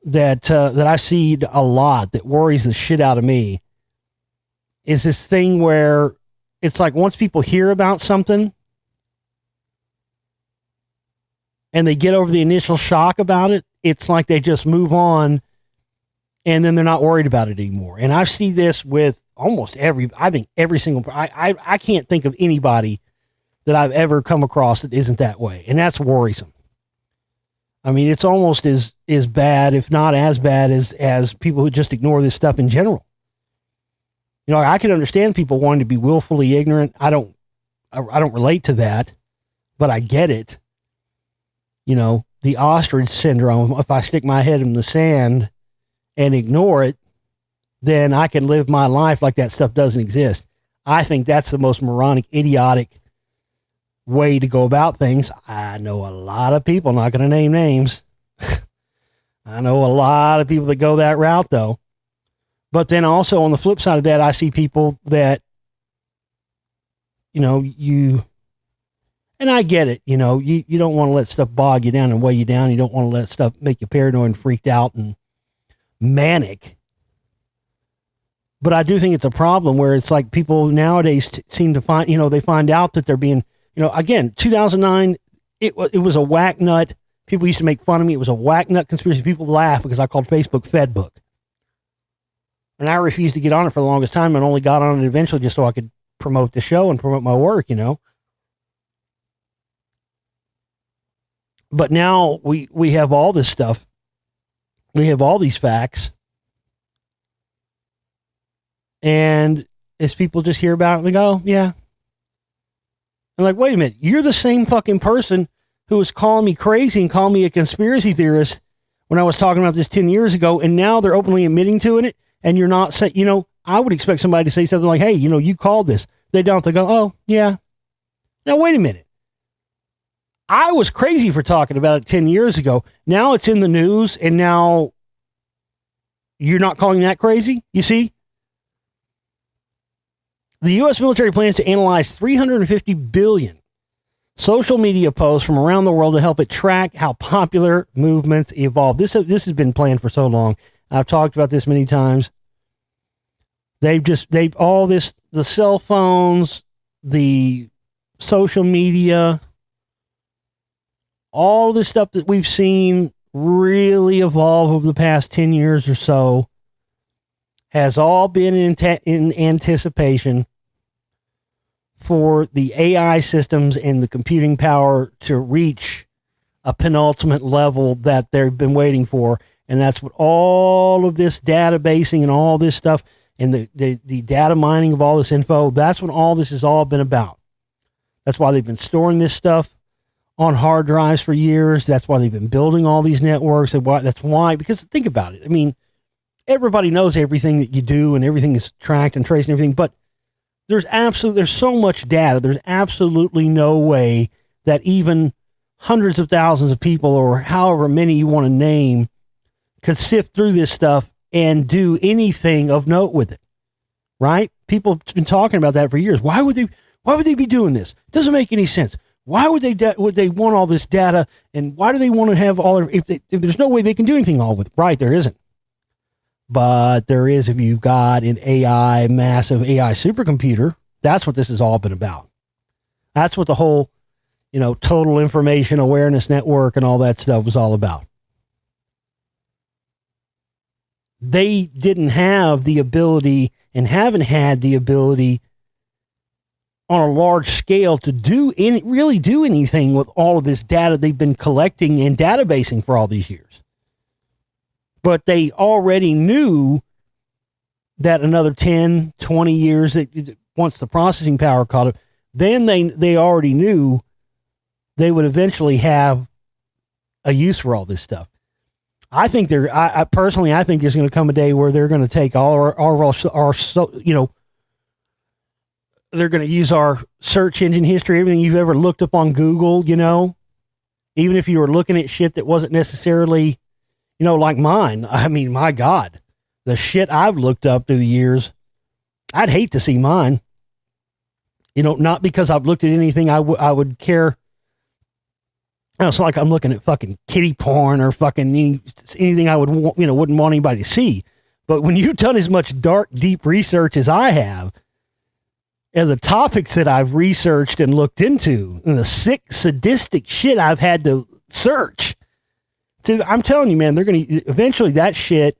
that I see a lot that worries the shit out of me, is this thing where it's like once people hear about something and they get over the initial shock about it, it's like they just move on and then they're not worried about it anymore. And I see this with almost every single, I can't think of anybody that I've ever come across that isn't that way. And that's worrisome. I mean, it's almost as bad, if not as bad as people who just ignore this stuff in general. I can understand people wanting to be willfully ignorant. I don't relate to that, but I get it. The ostrich syndrome. If I stick my head in the sand and ignore it, then I can live my life like that stuff doesn't exist. I think that's the most moronic, idiotic way to go about things. I know a lot of people, not going to name names. I know a lot of people that go that route, though. But then also on the flip side of that, I see people that, and I get it, you don't want to let stuff bog you down and weigh you down. You don't want to let stuff make you paranoid and freaked out and manic. But I do think it's a problem where it's like people nowadays seem to find, they find out that they're being, again, 2009, it was a whack nut. People used to make fun of me. It was a whack nut conspiracy. People laugh because I called Facebook Fedbook. And I refused to get on it for the longest time and only got on it eventually just so I could promote the show and promote my work, But now we have all this stuff. We have all these facts. And as people just hear about it, they go, yeah. I'm like, wait a minute. You're the same fucking person who was calling me crazy and calling me a conspiracy theorist when I was talking about this 10 years ago. And now they're openly admitting to it. And you're not saying, I would expect somebody to say something like, hey, you called this. They don't. They go, oh, yeah. Now, wait a minute. I was crazy for talking about it 10 years ago. Now it's in the news, and now you're not calling that crazy? You see? The U.S. military plans to analyze 350 billion social media posts from around the world to help it track how popular movements evolve. This has been planned for so long. I've talked about this many times. The cell phones, the social media, all this stuff that we've seen really evolve over the past 10 years or so has all been in anticipation for the AI systems and the computing power to reach a penultimate level that they've been waiting for. And that's what all of this databasing and all this stuff and the data mining of all this info, that's what all this has all been about. That's why they've been storing this stuff on hard drives for years. That's why they've been building all these networks. That's why, because think about it. I mean, everybody knows everything that you do and everything is tracked and traced and everything, but there's so much data. There's absolutely no way that even hundreds of thousands of people or however many you want to name could sift through this stuff and do anything of note with it, right? People have been talking about that for years. Why would they be doing this? Doesn't make any sense. Why would they want all this data, and why do they want to have if there's no way they can do anything all with it? Right, there isn't. But there is if you've got an massive AI supercomputer. That's what this has all been about. That's what the whole, total information awareness network and all that stuff was all about. They didn't have the ability and haven't had the ability on a large scale to really do anything with all of this data they've been collecting and databasing for all these years. But they already knew that another 10, 20 years, once the processing power caught up, then they already knew they would eventually have a use for all this stuff. I think I personally think there's going to come a day where they're going to take all our they're going to use our search engine history, everything you've ever looked up on Google, even if you were looking at shit that wasn't necessarily, like mine. I mean, my God, the shit I've looked up through the years, I'd hate to see mine. Not because I've looked at anything I would care. It's like I'm looking at fucking kitty porn or fucking anything I wouldn't want anybody to see. But when you've done as much dark, deep research as I have, and the topics that I've researched and looked into, and the sick, sadistic shit I've had to search, I'm telling you, man, they're going to eventually that shit.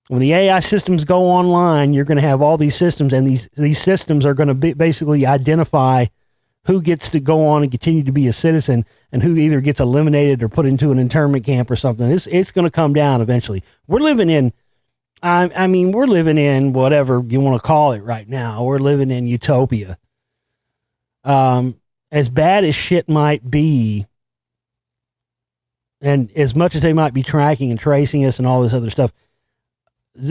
When the AI systems go online, you're going to have all these systems, and these systems are going to basically identify who gets to go on and continue to be a citizen, and who either gets eliminated or put into an internment camp or something. It's going to come down eventually. We're living in whatever you want to call it right now. We're living in utopia. As bad as shit might be, and as much as they might be tracking and tracing us and all this other stuff,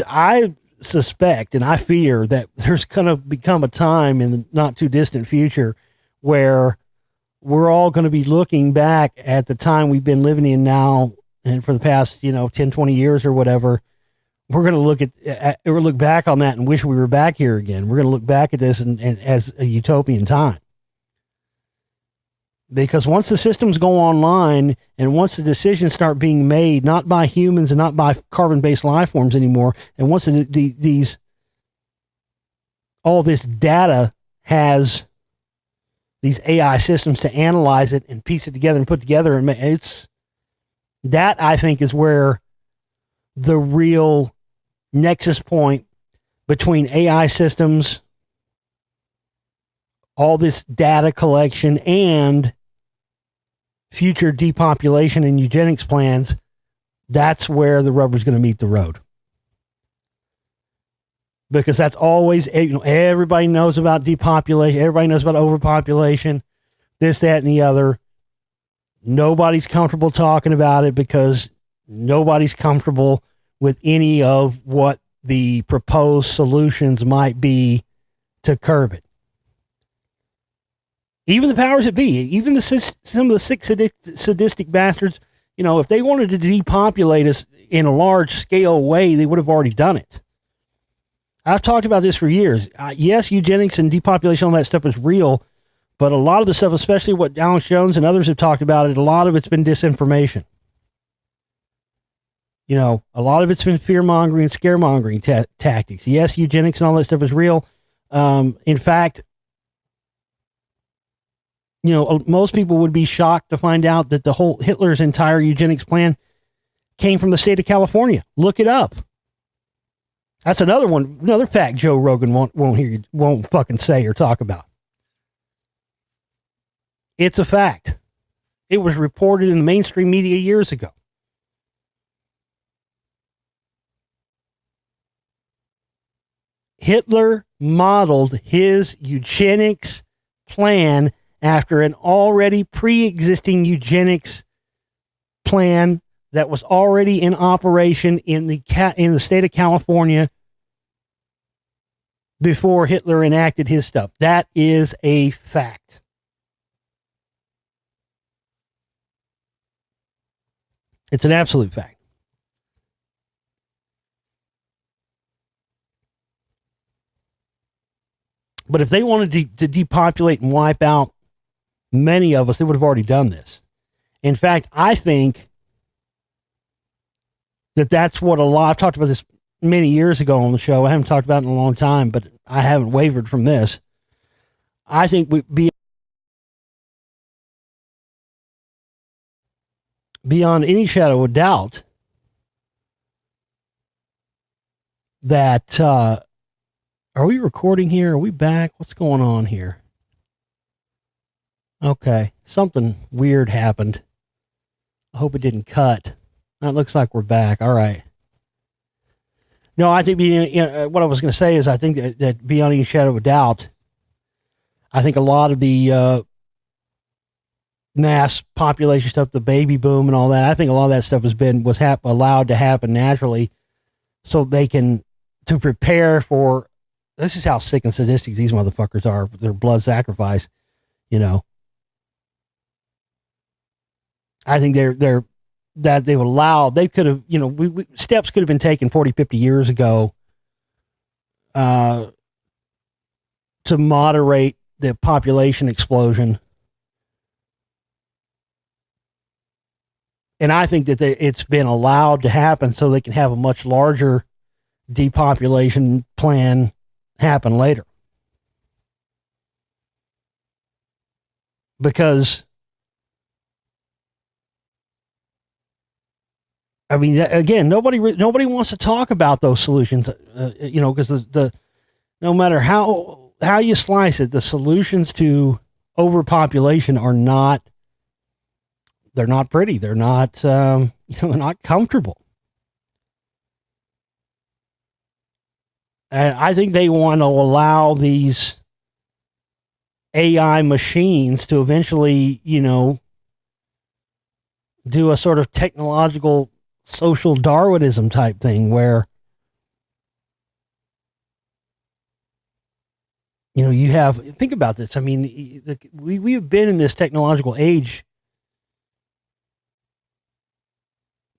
I suspect and I fear that there's going to become a time in the not too distant future where we're all going to be looking back at the time we've been living in now and for the past, 10, 20 years or whatever. We're going to look back on that and wish we were back here again. We're going to look back at this and as a utopian time. Because once the systems go online and once the decisions start being made, not by humans and not by carbon-based life forms anymore, and once all this data has these AI systems to analyze it and piece it together and put together, and that I think is where the real nexus point between AI systems, all this data collection, and future depopulation and eugenics plans, that's where the rubber's going to meet the road. Because that's always, everybody knows about depopulation, everybody knows about overpopulation, this, that, and the other. Nobody's comfortable talking about it because nobody's comfortable with any of what the proposed solutions might be to curb it. Even the powers that be, even some of the sick, sadistic bastards, if they wanted to depopulate us in a large scale way, they would have already done it. I've talked about this for years. Yes, eugenics and depopulation, all that stuff is real, but a lot of the stuff, especially what Alex Jones and others have talked about it, a lot of it's been disinformation. A lot of it's been fear-mongering and scaremongering tactics. Yes, eugenics and all that stuff is real. In fact, most people would be shocked to find out that the whole Hitler's entire eugenics plan came from the state of California. Look it up. That's another fact Joe Rogan won't fucking say or talk about. It's a fact. It was reported in the mainstream media years ago. Hitler modeled his eugenics plan after an already pre-existing eugenics plan that was already in operation in the state of California before Hitler enacted his stuff. That is a fact. It's an absolute fact. But if they wanted to depopulate and wipe out many of us, they would have already done this. In fact, I think that's what I've talked about this many years ago on the show. I haven't talked about it in a long time, but I haven't wavered from this. I think beyond any shadow of doubt that, are we recording here? Are we back? What's going on here? Okay. Something weird happened. I hope it didn't cut. It looks like we're back. All right. No, I think what I was going to say is I think that beyond any shadow of a doubt, I think a lot of the mass population stuff, the baby boom and all that, I think a lot of that stuff was allowed to happen naturally so they can, to prepare for, this is how sick and sadistic these motherfuckers are, their blood sacrifice, you know. I think that they would allow, they could have, you know, steps could have been taken 40, 50 years ago to moderate the population explosion. And I think that it's been allowed to happen so they can have a much larger depopulation plan happen later. Because, I mean, again, nobody wants to talk about those solutions, you know, because no matter how you slice it, the solutions to overpopulation are not, they're not pretty. They're not, they're not comfortable. And I think they want to allow these AI machines to eventually, you know, do a sort of technological social Darwinism type thing where, you know, you have, think about this. I mean, we have been in this technological age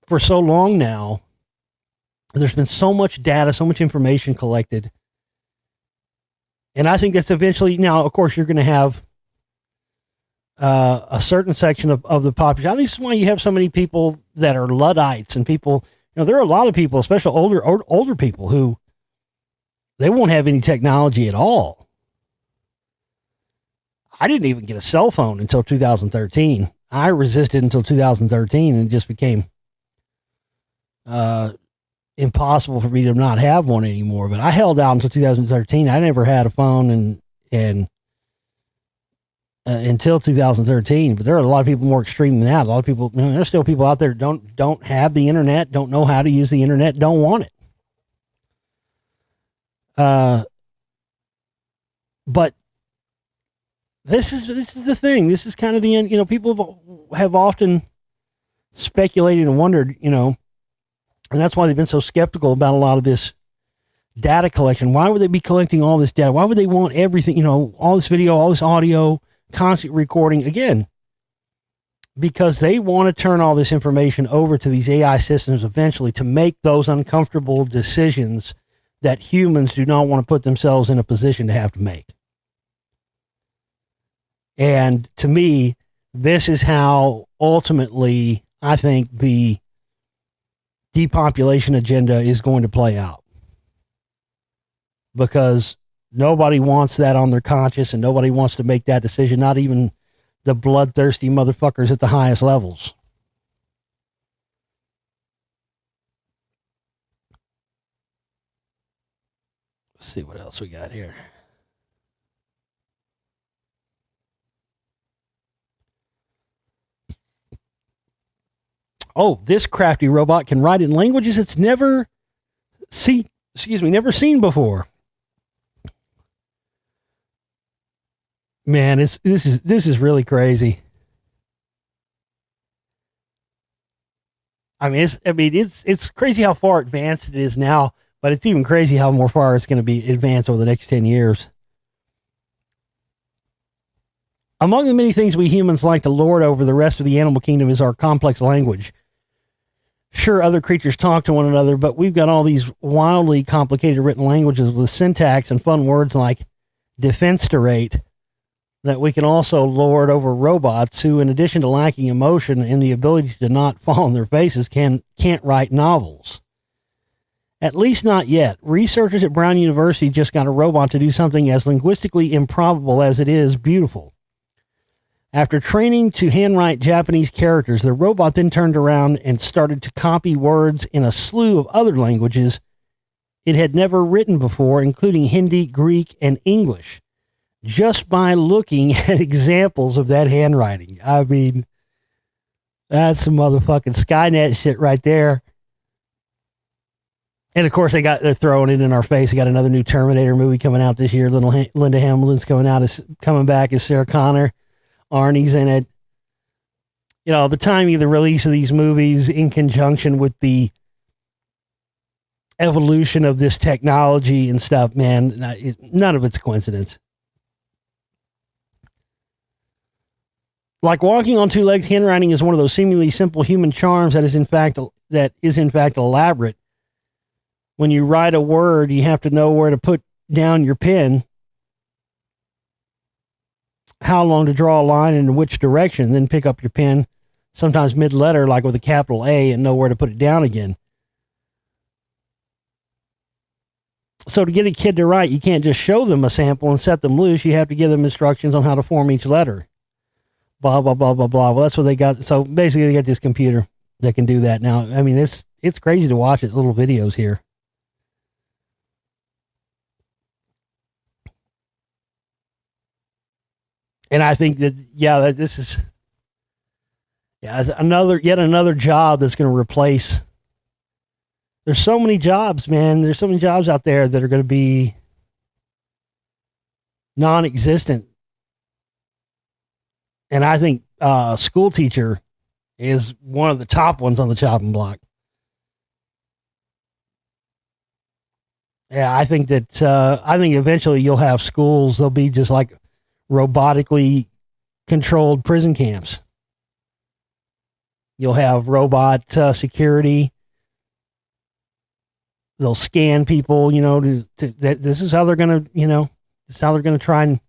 for so long now. There's been so much data, so much information collected. And I think that's eventually, now, of course, you're going to have a certain section of the population. I think this is why you have so many people that are Luddites and people, you know, there are a lot of people, especially older people who, they won't have any technology at all. I didn't even get a cell phone until 2013. I resisted until 2013 and it just became impossible for me to not have one anymore. But I held out until 2013. I never had a phone and until 2013. But there are a lot of people more extreme than that. A lot of people, you know, there's still people out there who don't have the internet, don't know how to use the internet, don't want it. But this is the thing. This is kind of the end. You know, people have often speculated and wondered, you know, and that's why they've been so skeptical about a lot of this data collection. Why would they be collecting all this data? Why would they want everything, you know, all this video, all this audio, constant recording? Again, because they want to turn all this information over to these AI systems eventually to make those uncomfortable decisions that humans do not want to put themselves in a position to have to make. And to me, this is how ultimately I think the depopulation agenda is going to play out. Because nobody wants that on their conscience and nobody wants to make that decision, not even the bloodthirsty motherfuckers at the highest levels. Let's see what else we got here. Oh, this crafty robot can write in languages it's never seen before. Man, this is really crazy. It's crazy how far advanced it is now, but it's even crazy how more far it's going to be advanced over the next 10 years. Among the many things we humans like to lord over the rest of the animal kingdom is our complex language. Sure, other creatures talk to one another, but we've got all these wildly complicated written languages with syntax and fun words like defensterate that we can also lord over robots who, in addition to lacking emotion and the ability to not fall on their faces, can't write novels. At least not yet. Researchers at Brown University just got a robot to do something as linguistically improbable as it is beautiful. After training to handwrite Japanese characters, the robot then turned around and started to copy words in a slew of other languages it had never written before, including Hindi, Greek, and English, just by looking at examples of that handwriting. I mean, that's some motherfucking Skynet shit right there. And of course, they're throwing it in our face. They got another new Terminator movie coming out this year. Linda Hamilton's coming back as Sarah Connor. Arnie's in it. You know, the timing of the release of these movies in conjunction with the evolution of this technology and stuff, man, none of it's coincidence. Like walking on two legs, handwriting is one of those seemingly simple human charms that is in fact elaborate. When you write a word, you have to know where to put down your pen, how long to draw a line and in which direction, then pick up your pen, sometimes mid-letter, like with a capital A, and know where to put it down again. So to get a kid to write, you can't just show them a sample and set them loose. You have to give them instructions on how to form each letter. Blah, blah, blah, blah, blah. Well, that's what they got. So basically, they got this computer that can do that now. I mean, it's crazy to watch it, little videos here. And I think that, that this is yet another job that's going to replace. There's so many jobs, man. There's so many jobs out there that are going to be non-existent. And I think school teacher is one of the top ones on the chopping block. Yeah, I think eventually you'll have schools. They'll be just like robotically controlled prison camps. You'll have robot security. They'll scan people, this is how they're going to, try and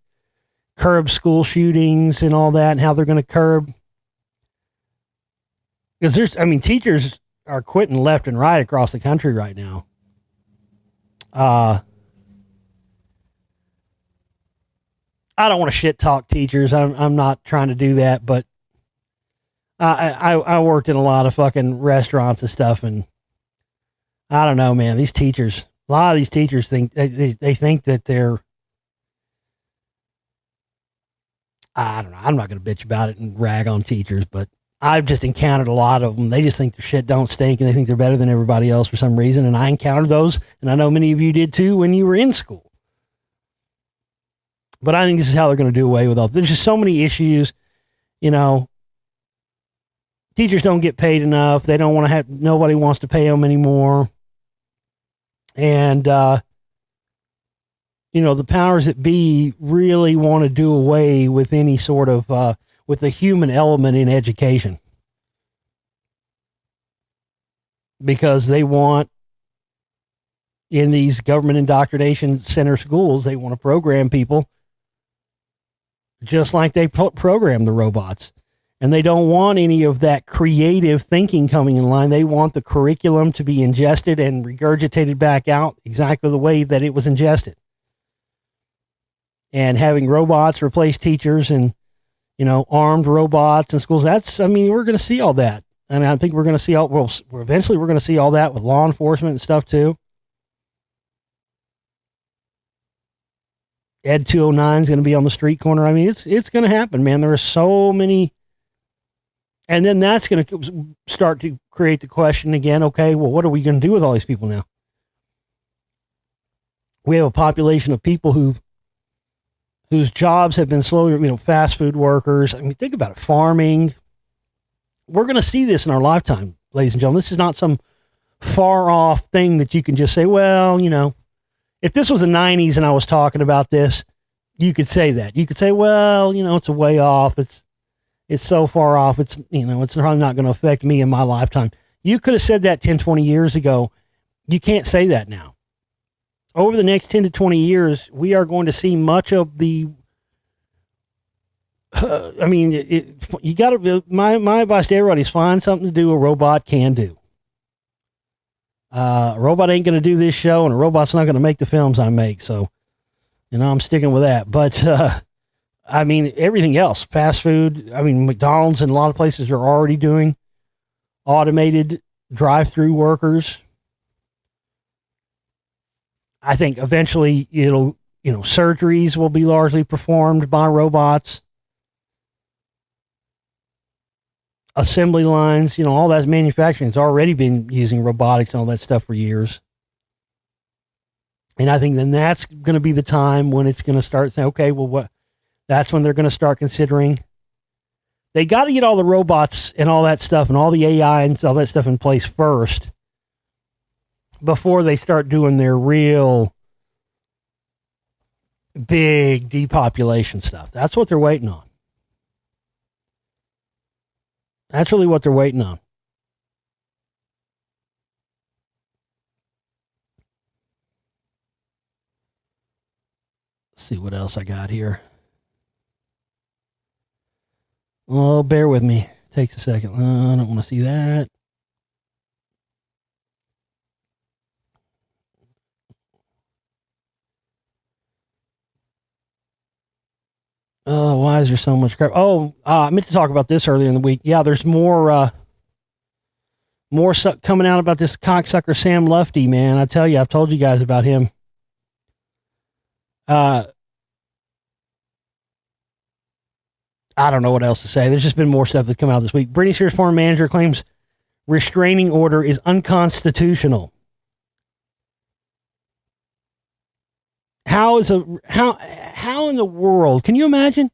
curb school shootings and all that, and how they're going to curb. Because teachers are quitting left and right across the country right now. I don't want to shit talk teachers. I'm not trying to do that, but I worked in a lot of fucking restaurants and stuff, and I don't know, man. These teachers, a lot of these teachers think they think that they're. I don't know. I'm not going to bitch about it and rag on teachers, but I've just encountered a lot of them. They just think their shit don't stink, and they think they're better than everybody else for some reason. And I encountered those, and I know many of you did too when you were in school. But I think this is how they're going to do away with all. There's just so many issues, Teachers don't get paid enough. They don't want to have. Nobody wants to pay them anymore. And the powers that be really want to do away with any sort of with the human element in education, because they want, in these government indoctrination center schools, they want to program people just like they program the robots. And they don't want any of that creative thinking coming in line. They want the curriculum to be ingested and regurgitated back out exactly the way that it was ingested. And having robots replace teachers and, armed robots in schools, we're going to see all that. And I think we're going to see eventually we're going to see all that with law enforcement and stuff too. Ed 209 is going to be on the street corner. It's going to happen, man. There are so many. And then that's going to start to create the question again, okay, well, what are we going to do with all these people now? We have a population of people who whose jobs have been slowly, fast food workers. I mean, think about it, farming. We're going to see this in our lifetime, ladies and gentlemen. This is not some far off thing that you can just say, well, if this was the 90s and I was talking about this, you could say that. You could say, well, it's a way off. It's so far off. It's probably not going to affect me in my lifetime. You could have said that 10, 20 years ago. You can't say that now. Over the next 10 to 20 years, we are going to see much of the, you got to, my advice to everybody is find something to do a robot can do. A robot ain't going to do this show, and a robot's not going to make the films I make. So, I'm sticking with that. But, everything else, fast food, McDonald's and a lot of places are already doing automated drive-through workers. I think eventually surgeries will be largely performed by robots. Assembly lines, all that manufacturing has already been using robotics and all that stuff for years. And I think then that's going to be the time when it's going to start saying, okay, well, that's when they're going to start considering. They got to get all the robots and all that stuff and all the AI and all that stuff in place first before they start doing their real big depopulation stuff. That's what they're waiting on. That's really what they're waiting on. Let's see what else I got here. Oh, bear with me. Takes a second. I don't want to see that. Oh, why is there so much crap? Oh, I meant to talk about this earlier in the week. Yeah, there's more stuff coming out about this cocksucker Sam Lufty, man. I tell you, I've told you guys about him. I don't know what else to say. There's just been more stuff that's come out this week. Britney Spears' former manager claims restraining order is unconstitutional. How in the world can you imagine?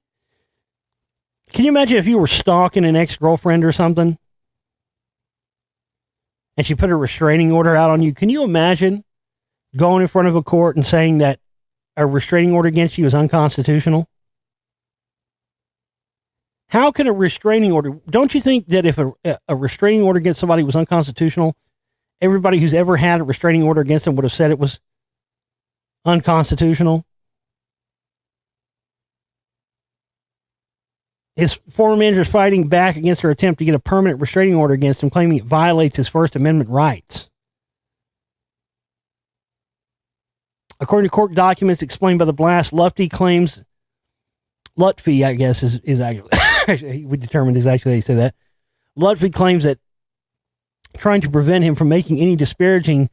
Can you imagine if you were stalking an ex-girlfriend or something and she put a restraining order out on you? Can you imagine going in front of a court and saying that a restraining order against you is unconstitutional? How can a restraining order, don't you think that if a restraining order against somebody was unconstitutional, everybody who's ever had a restraining order against them would have said it was unconstitutional? His former manager is fighting back against her attempt to get a permanent restraining order against him, claiming it violates his First Amendment rights. According to court documents explained by the blast, Lutfi, I guess, is actually, we determined is actually how you say that. Lutfi claims that trying to prevent him from making any disparaging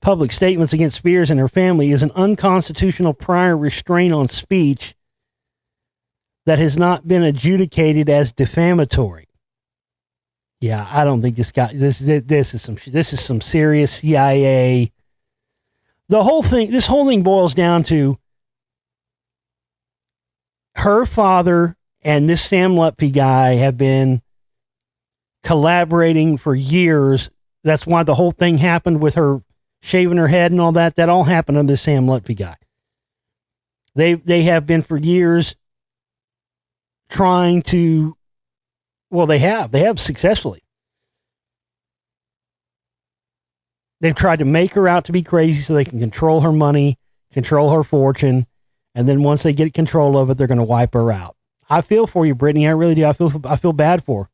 public statements against Spears and her family is an unconstitutional prior restraint on speech that has not been adjudicated as defamatory. Yeah, I don't think this is some serious CIA. This whole thing boils down to her father and this Sam Lutfi guy have been collaborating for years. That's why the whole thing happened with her shaving her head and all that. That all happened on this Sam Lutfi guy. They have been for years trying to, well, they have successfully. They've tried to make her out to be crazy so they can control her money, control her fortune, and then once they get control of it, they're going to wipe her out. I feel for you, Brittany. I really do. I feel bad for her.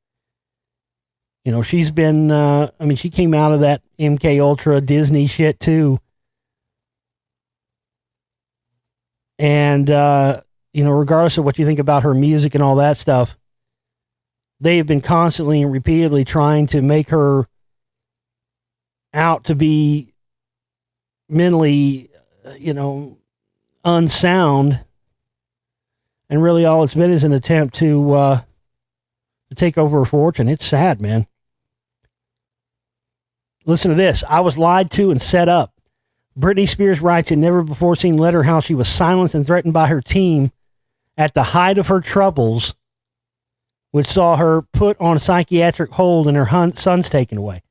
You know, she's been, she came out of that MK Ultra Disney shit too. And, regardless of what you think about her music and all that stuff, they have been constantly and repeatedly trying to make her out to be mentally, unsound. And really all it's been is an attempt to take over her fortune. It's sad, man. Listen to this. I was lied to and set up. Britney Spears writes in never-before-seen letter how she was silenced and threatened by her team at the height of her troubles, which saw her put on psychiatric hold and her sons taken away.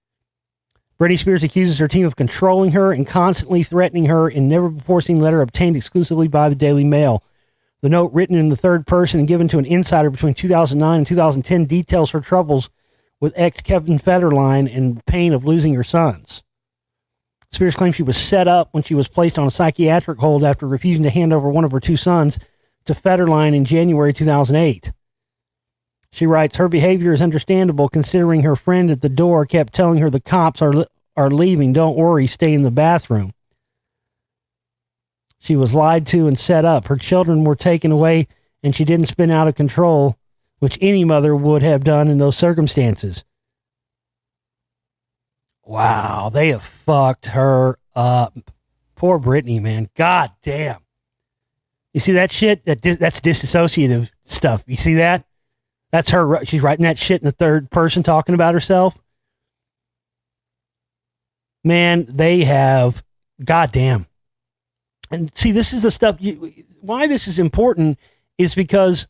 Britney Spears accuses her team of controlling her and constantly threatening her in never-before-seen letter obtained exclusively by the Daily Mail. The note, written in the third person and given to an insider between 2009 and 2010, details her troubles with ex Kevin Federline and the pain of losing her sons. Spears claims she was set up when she was placed on a psychiatric hold after refusing to hand over one of her two sons to Federline in January 2008. She writes, her behavior is understandable considering her friend at the door kept telling her the cops are leaving. Don't worry, stay in the bathroom. She was lied to and set up. Her children were taken away and she didn't spin out of control, which any mother would have done in those circumstances. Wow, they have fucked her up. Poor Britney, man. God damn. You see that shit? That's disassociative stuff. You see that? That's her. She's writing that shit in the third person talking about herself. Man, they have. Goddamn. And see, this is the stuff. Why this is important is because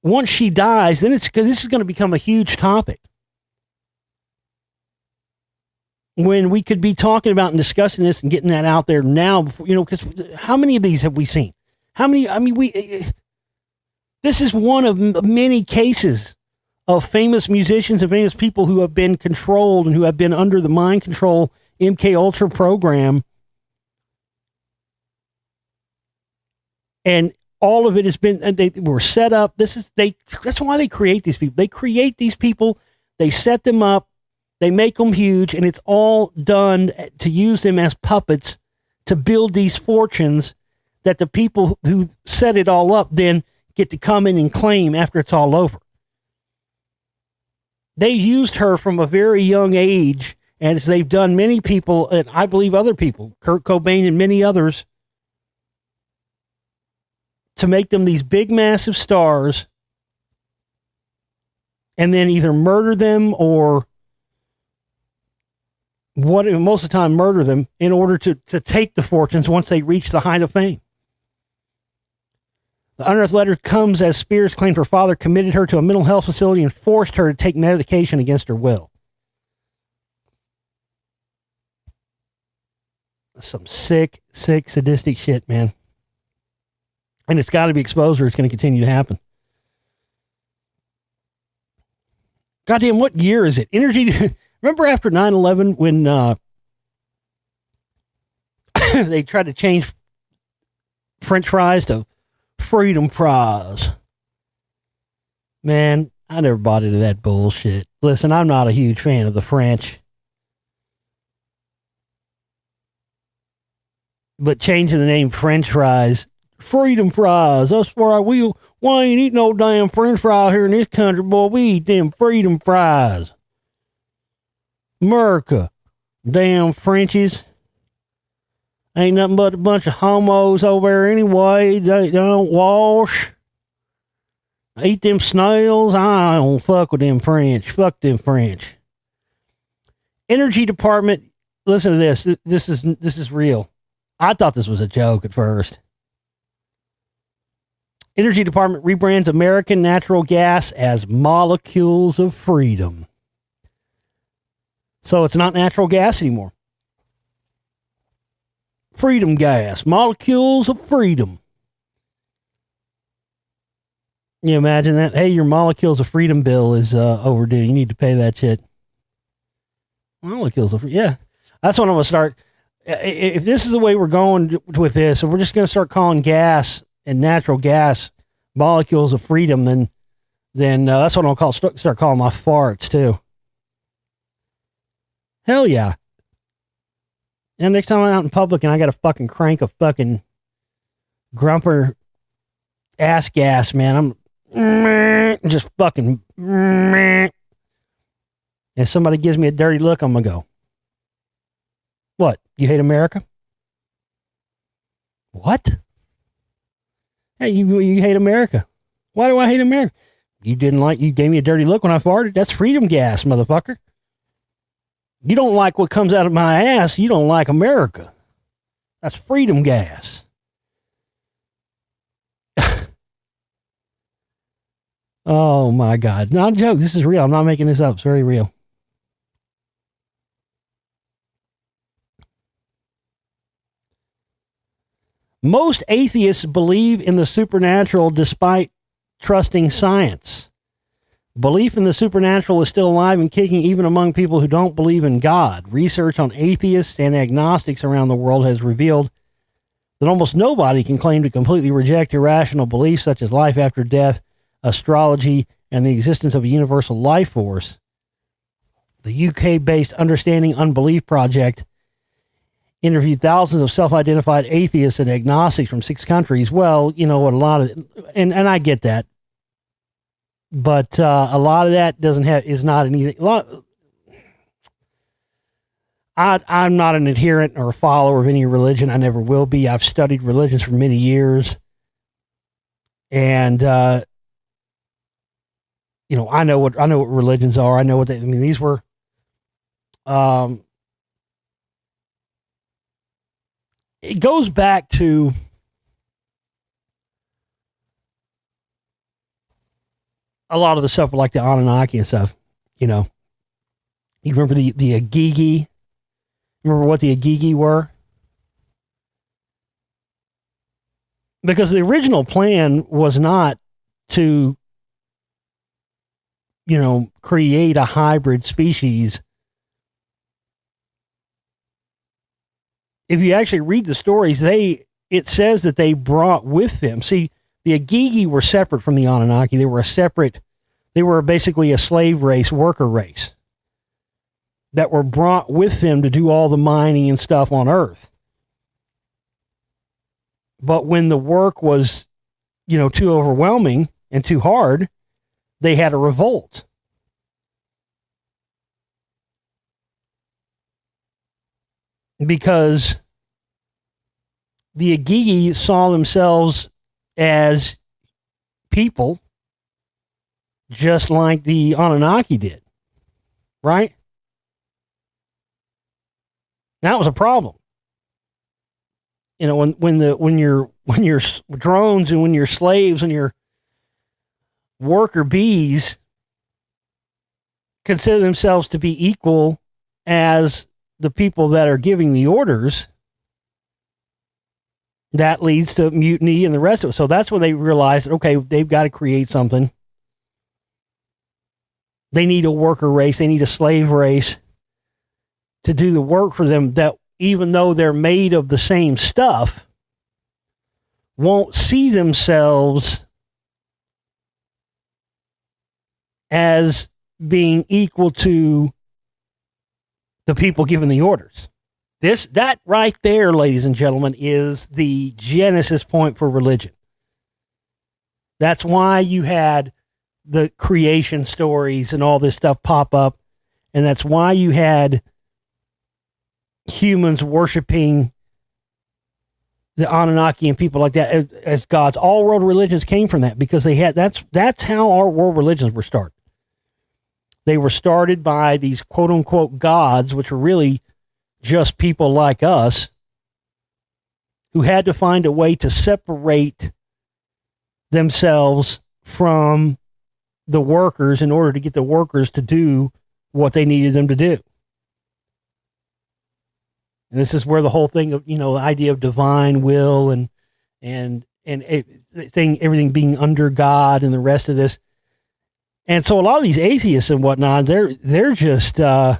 once she dies, then it's because this is going to become a huge topic. When we could be talking about and discussing this and getting that out there now, before, because how many of these have we seen? How many? I mean, this is one of many cases of famous musicians and famous people who have been controlled and who have been under the mind control MK Ultra program. And all of it has been, they were set up. That's why they create these people. They create these people. They set them up. They make them huge, and it's all done to use them as puppets to build these fortunes that the people who set it all up then get to come in and claim after it's all over. They used her from a very young age, as they've done many people, and I believe other people, Kurt Cobain and many others, to make them these big, massive stars, and then either murder them or most of the time murder them in order to take the fortunes once they reach the height of fame. The unearthed letter comes as Spears claimed her father committed her to a mental health facility and forced her to take medication against her will. Some sick, sadistic shit, man. And it's got to be exposed or it's going to continue to happen. Goddamn, what year is it? Energy... Remember after 9/11 when they tried to change French fries to freedom fries? Man, I never bought into that bullshit. Listen, I'm not a huge fan of the French. But changing the name French fries, freedom fries, that's where I will. Why ain't eat no damn French fry here in this country, boy? We eat them freedom fries. America, damn Frenchies. Ain't nothing but a bunch of homos over there anyway. They don't wash. Eat them snails. I don't fuck with them French. Fuck them French. Energy Department. Listen to this. This is real. I thought this was a joke at first. Energy Department rebrands American natural gas as Molecules of Freedom. So it's not natural gas anymore. Freedom gas. Molecules of Freedom. You imagine that? Hey, your Molecules of Freedom bill is overdue. You need to pay that shit. Molecules of Freedom. Yeah. That's when I'm going to start. If this is the way we're going with this, and we're just going to start calling gas and natural gas Molecules of Freedom, then that's what I'll start calling my farts too. Hell yeah. And next time I'm out in public and I got to fucking crank a fucking grumper ass gas, man, I'm just fucking. And somebody gives me a dirty look, I'm going to go, what? You hate America? What? Hey, you hate America. Why do I hate America? You gave me a dirty look when I farted. That's freedom gas, motherfucker. You don't like what comes out of my ass. You don't like America. That's freedom gas. Oh my God. Not a joke. This is real. I'm not making this up. It's very real. Most atheists believe in the supernatural despite trusting science. Belief in the supernatural is still alive and kicking even among people who don't believe in God. Research on atheists and agnostics around the world has revealed that almost nobody can claim to completely reject irrational beliefs such as life after death, astrology, and the existence of a universal life force. The UK-based Understanding Unbelief Project interviewed thousands of self-identified atheists and agnostics from 6 countries. Well, you know what, a lot of, and I get that, but a lot of that is not anything. I'm not an adherent or a follower of any religion. I never will be. I've studied religions for many years, and you know, I know what religions are. I know what they. I mean, these were. It goes back to a lot of the stuff like the Anunnaki and stuff. You know, you remember the Agigi? Remember what the Agigi were? Because the original plan was not to, you know, create a hybrid species. If you actually read the stories, it says that they brought with them. See, the Agigi were separate from the Anunnaki. They were basically a slave race, worker race that were brought with them to do all the mining and stuff on Earth. But when the work was, you know, too overwhelming and too hard, they had a revolt. Because the Agigi saw themselves as people just like the Anunnaki did, right? That was a problem. You know, when your drones and when your slaves and your worker bees consider themselves to be equal as the people that are giving the orders, that leads to mutiny and the rest of it. So that's when they realized, okay, they've got to create something. They need a worker race. They need a slave race to do the work for them that, even though they're made of the same stuff, won't see themselves as being equal to the people giving the orders. That right there, ladies and gentlemen, is the genesis point for religion. That's why you had the creation stories and all this stuff pop up. And that's why you had humans worshiping the Anunnaki and people like that as gods. All world religions came from that, because they had, that's how our world religions were started. They were started by these quote unquote gods, which were really just people like us, who had to find a way to separate themselves from the workers in order to get the workers to do what they needed them to do. And this is where the whole thing of, you know, the idea of divine will and everything being under God and the rest of this. And so a lot of these atheists and whatnot, they're just, hey,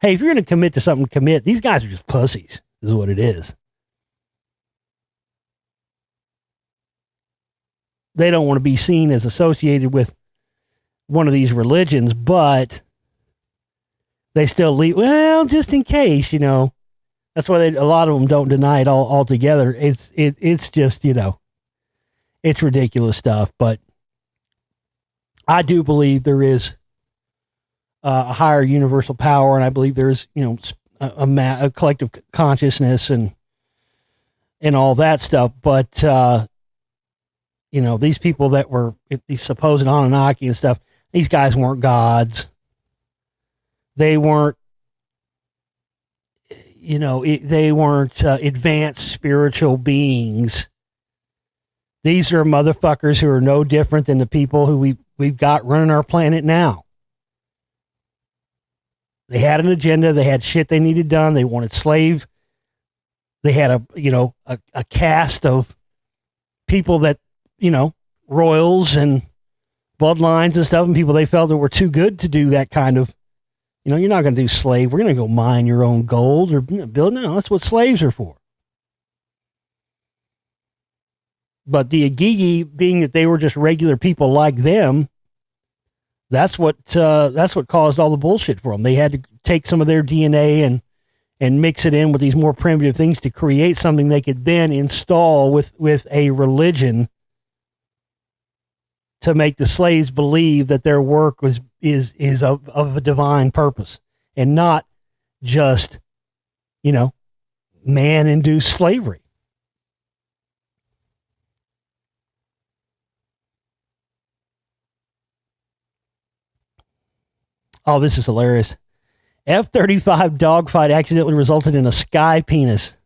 if you're going to commit to something, commit. These guys are just pussies, is what it is. They don't want to be seen as associated with one of these religions, but they still leave. Well, just in case, you know. That's why a lot of them don't deny it altogether. It's just, you know, it's ridiculous stuff. But I do believe there is a higher universal power, and I believe there's, you know, a collective consciousness and all that stuff. But you know, these people that were these supposed Anunnaki and stuff, these guys weren't gods. They weren't, you know, they weren't advanced spiritual beings. These are motherfuckers who are no different than the people who we we've got running our planet now. They had an agenda. They had shit they needed done. They wanted slave. They had a cast of people that, royals and bloodlines and stuff, and people they felt that were too good to do that kind of, you're not going to do slave. We're going to go mine your own gold or build. No, that's what slaves are for. But the Agigi, being that they were just regular people like them, that's what caused all the bullshit for them. They had to take some of their DNA and mix it in with these more primitive things to create something they could then install with a religion to make the slaves believe that their work is of a divine purpose and not just, man-induced slavery. Oh, this is hilarious. F-35 dogfight accidentally resulted in a sky penis.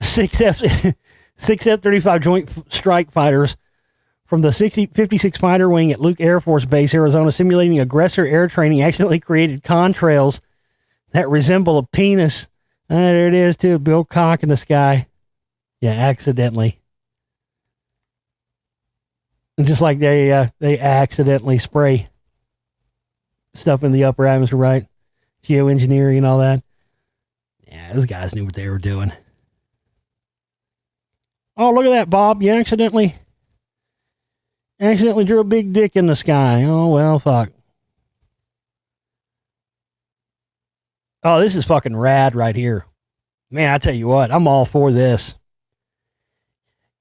Six F-35 Joint Strike Fighters from the 56 Fighter Wing at Luke Air Force Base, Arizona, simulating aggressor air training, accidentally created contrails that resemble a penis. There it is, too. Bill cock in the sky. Yeah, accidentally. And just like they accidentally spray stuff in the upper atmosphere, right? Geoengineering and all that. Yeah, those guys knew what they were doing. Oh, look at that, Bob. You accidentally drew a big dick in the sky. Oh, well, fuck. Oh, this is fucking rad right here. Man, I tell you what, I'm all for this.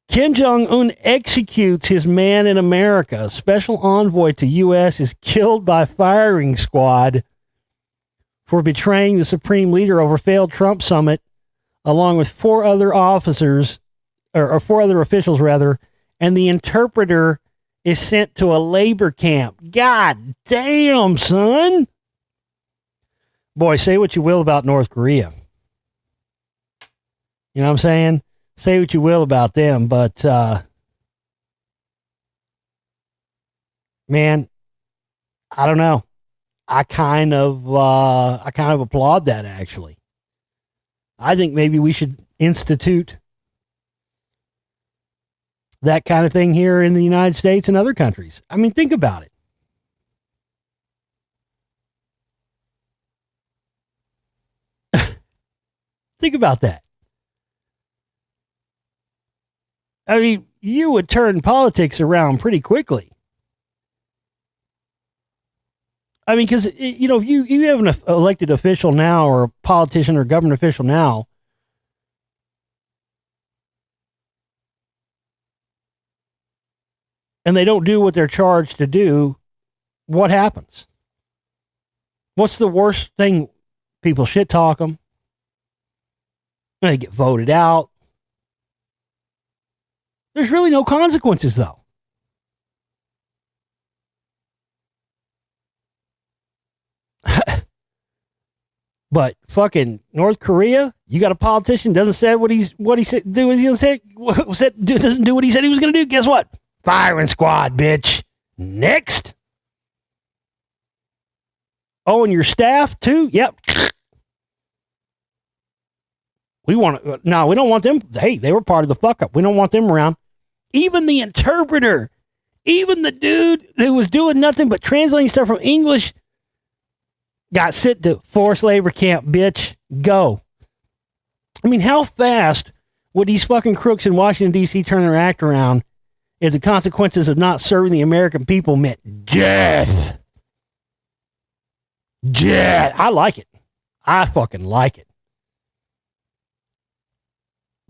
Kim Jong-un executes his man in America. Special envoy to U.S. is killed by firing squad for betraying the supreme leader over failed Trump summit, along with four other officers, or four other officials, rather, and the interpreter is sent to a labor camp. God damn, son. Boy, say what you will about North Korea. You know what I'm saying? Say what you will about them, but man, I don't know. I kind of applaud that, actually. I think maybe we should institute that kind of thing here in the United States and other countries. I mean, think about it. Think about that. I mean, you would turn politics around pretty quickly. I mean, because, if you have an elected official now or a politician or government official now, and they don't do what they're charged to do, what happens? What's the worst thing? People shit talk them. They get voted out. There's really no consequences, though. But fucking North Korea, you got a politician doesn't say what he said do what he said doesn't do what he said he was going to do. Guess what? Firing squad, bitch. Next. Oh, and your staff too. Yep. We don't want them. Hey, they were part of the fuck up. We don't want them around. Even the interpreter, even the dude who was doing nothing but translating stuff from English, got sent to forced labor camp, bitch. Go. I mean, how fast would these fucking crooks in Washington, D.C. turn their act around if the consequences of not serving the American people meant death? Death. I like it. I fucking like it.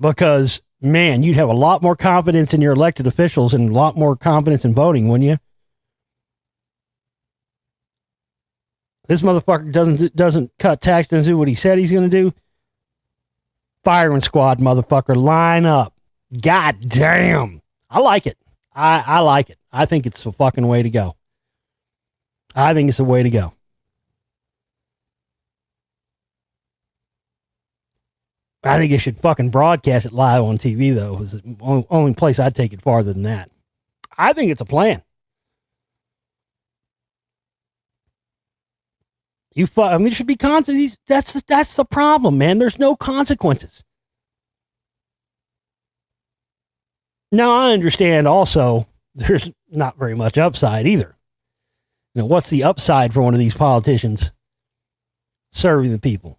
Because, man, you'd have a lot more confidence in your elected officials and a lot more confidence in voting, wouldn't you? This motherfucker doesn't cut tax, doesn't do what he said he's going to do. Firing squad, motherfucker, line up. God damn. I like it. I like it. I think it's the fucking way to go. I think it's the way to go. I think you should fucking broadcast it live on TV, though. It's the only place I'd take it farther than that. I think it's a plan. There should be consequences. That's the problem, man. There's no consequences. Now, I understand also there's not very much upside either. What's the upside for one of these politicians serving the people?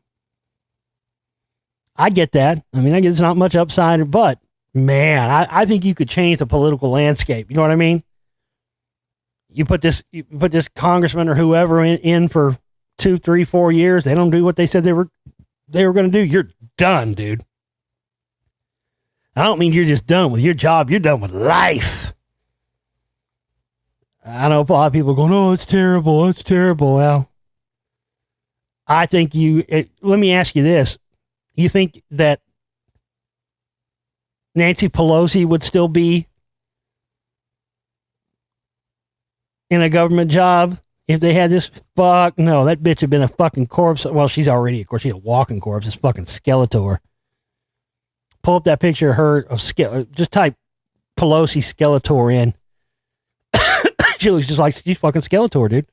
I get that. I mean, I guess it's not much upside, but man, I think you could change the political landscape. You know what I mean? You put this congressman or whoever in for 2, 3, 4 years. They don't do what they said they were going to do. You're done, dude. I don't mean you're just done with your job. You're done with life. I know a lot of people going, oh, it's terrible. It's terrible. Well, I think let me ask you this. You think that Nancy Pelosi would still be in a government job if they had this? Fuck no, that bitch had been a fucking corpse. Well, she's already, of course, she's a walking corpse. It's fucking Skeletor. Pull up that picture of her, just type Pelosi Skeletor in. She looks just like she's fucking Skeletor, dude.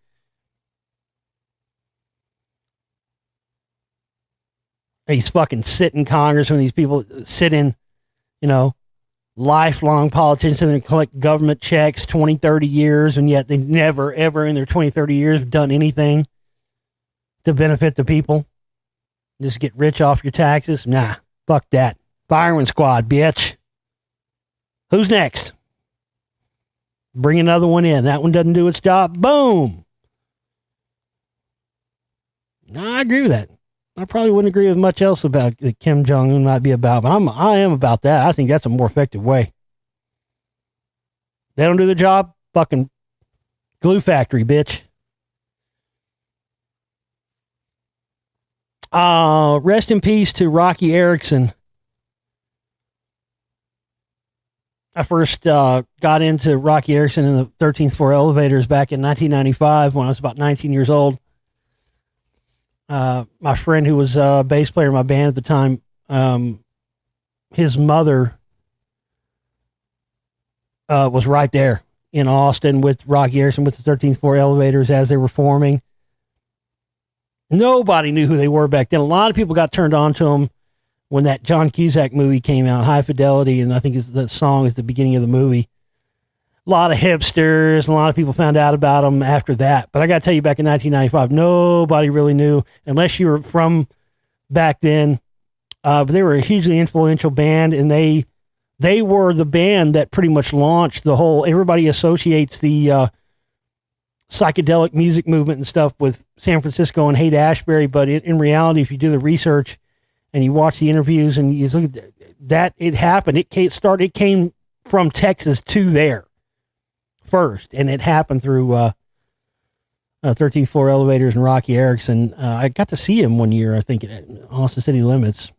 These fucking sit in Congress when these people sit in, lifelong politicians and collect government checks 20, 30 years, and yet they never, ever in their 20, 30 years done anything to benefit the people. Just get rich off your taxes. Nah, fuck that. Firing squad, bitch. Who's next? Bring another one in. That one doesn't do its job. Boom. No, I agree with that. I probably wouldn't agree with much else about that Kim Jong-un might be about, but I am about that. I think that's a more effective way. They don't do the job? Fucking glue factory, bitch. Rest in peace to Rocky Erickson. I first got into Rocky Erickson in the 13th floor elevators back in 1995 when I was about 19 years old. My friend who was a bass player in my band at the time, his mother was right there in Austin with Rocky Erickson with the 13th floor elevators as they were forming. Nobody knew who they were back then. A lot of people got turned on to them when that John Cusack movie came out, High Fidelity, and I think the song is the beginning of the movie. A lot of hipsters, and a lot of people found out about them after that. But I got to tell you, back in 1995, nobody really knew, unless you were from back then. But they were a hugely influential band, and they were the band that pretty much launched the whole, everybody associates the psychedelic music movement and stuff with San Francisco and Haight-Ashbury, but in reality, if you do the research and you watch the interviews and you look at that, it happened. It came from Texas to there first, and it happened through 13th floor elevators and Rocky Erickson. I got to see him one year, I think, at Austin City Limits.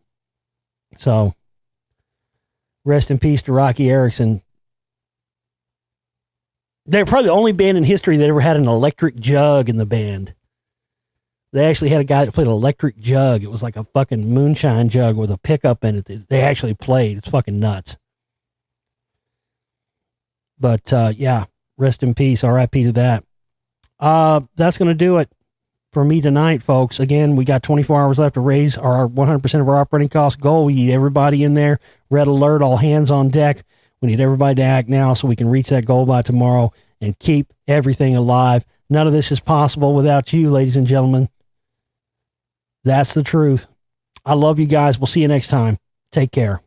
So, rest in peace to Rocky Erickson. They're probably the only band in history that ever had an electric jug in the band. They actually had a guy that played an electric jug. It was like a fucking moonshine jug with a pickup in it. They actually played. It's fucking nuts. But, yeah, rest in peace. R.I.P. to that. That's going to do it for me tonight, folks. Again, we got 24 hours left to raise our 100% of our operating cost goal. We need everybody in there. Red alert, all hands on deck. We need everybody to act now so we can reach that goal by tomorrow and keep everything alive. None of this is possible without you, ladies and gentlemen. That's the truth. I love you guys. We'll see you next time. Take care.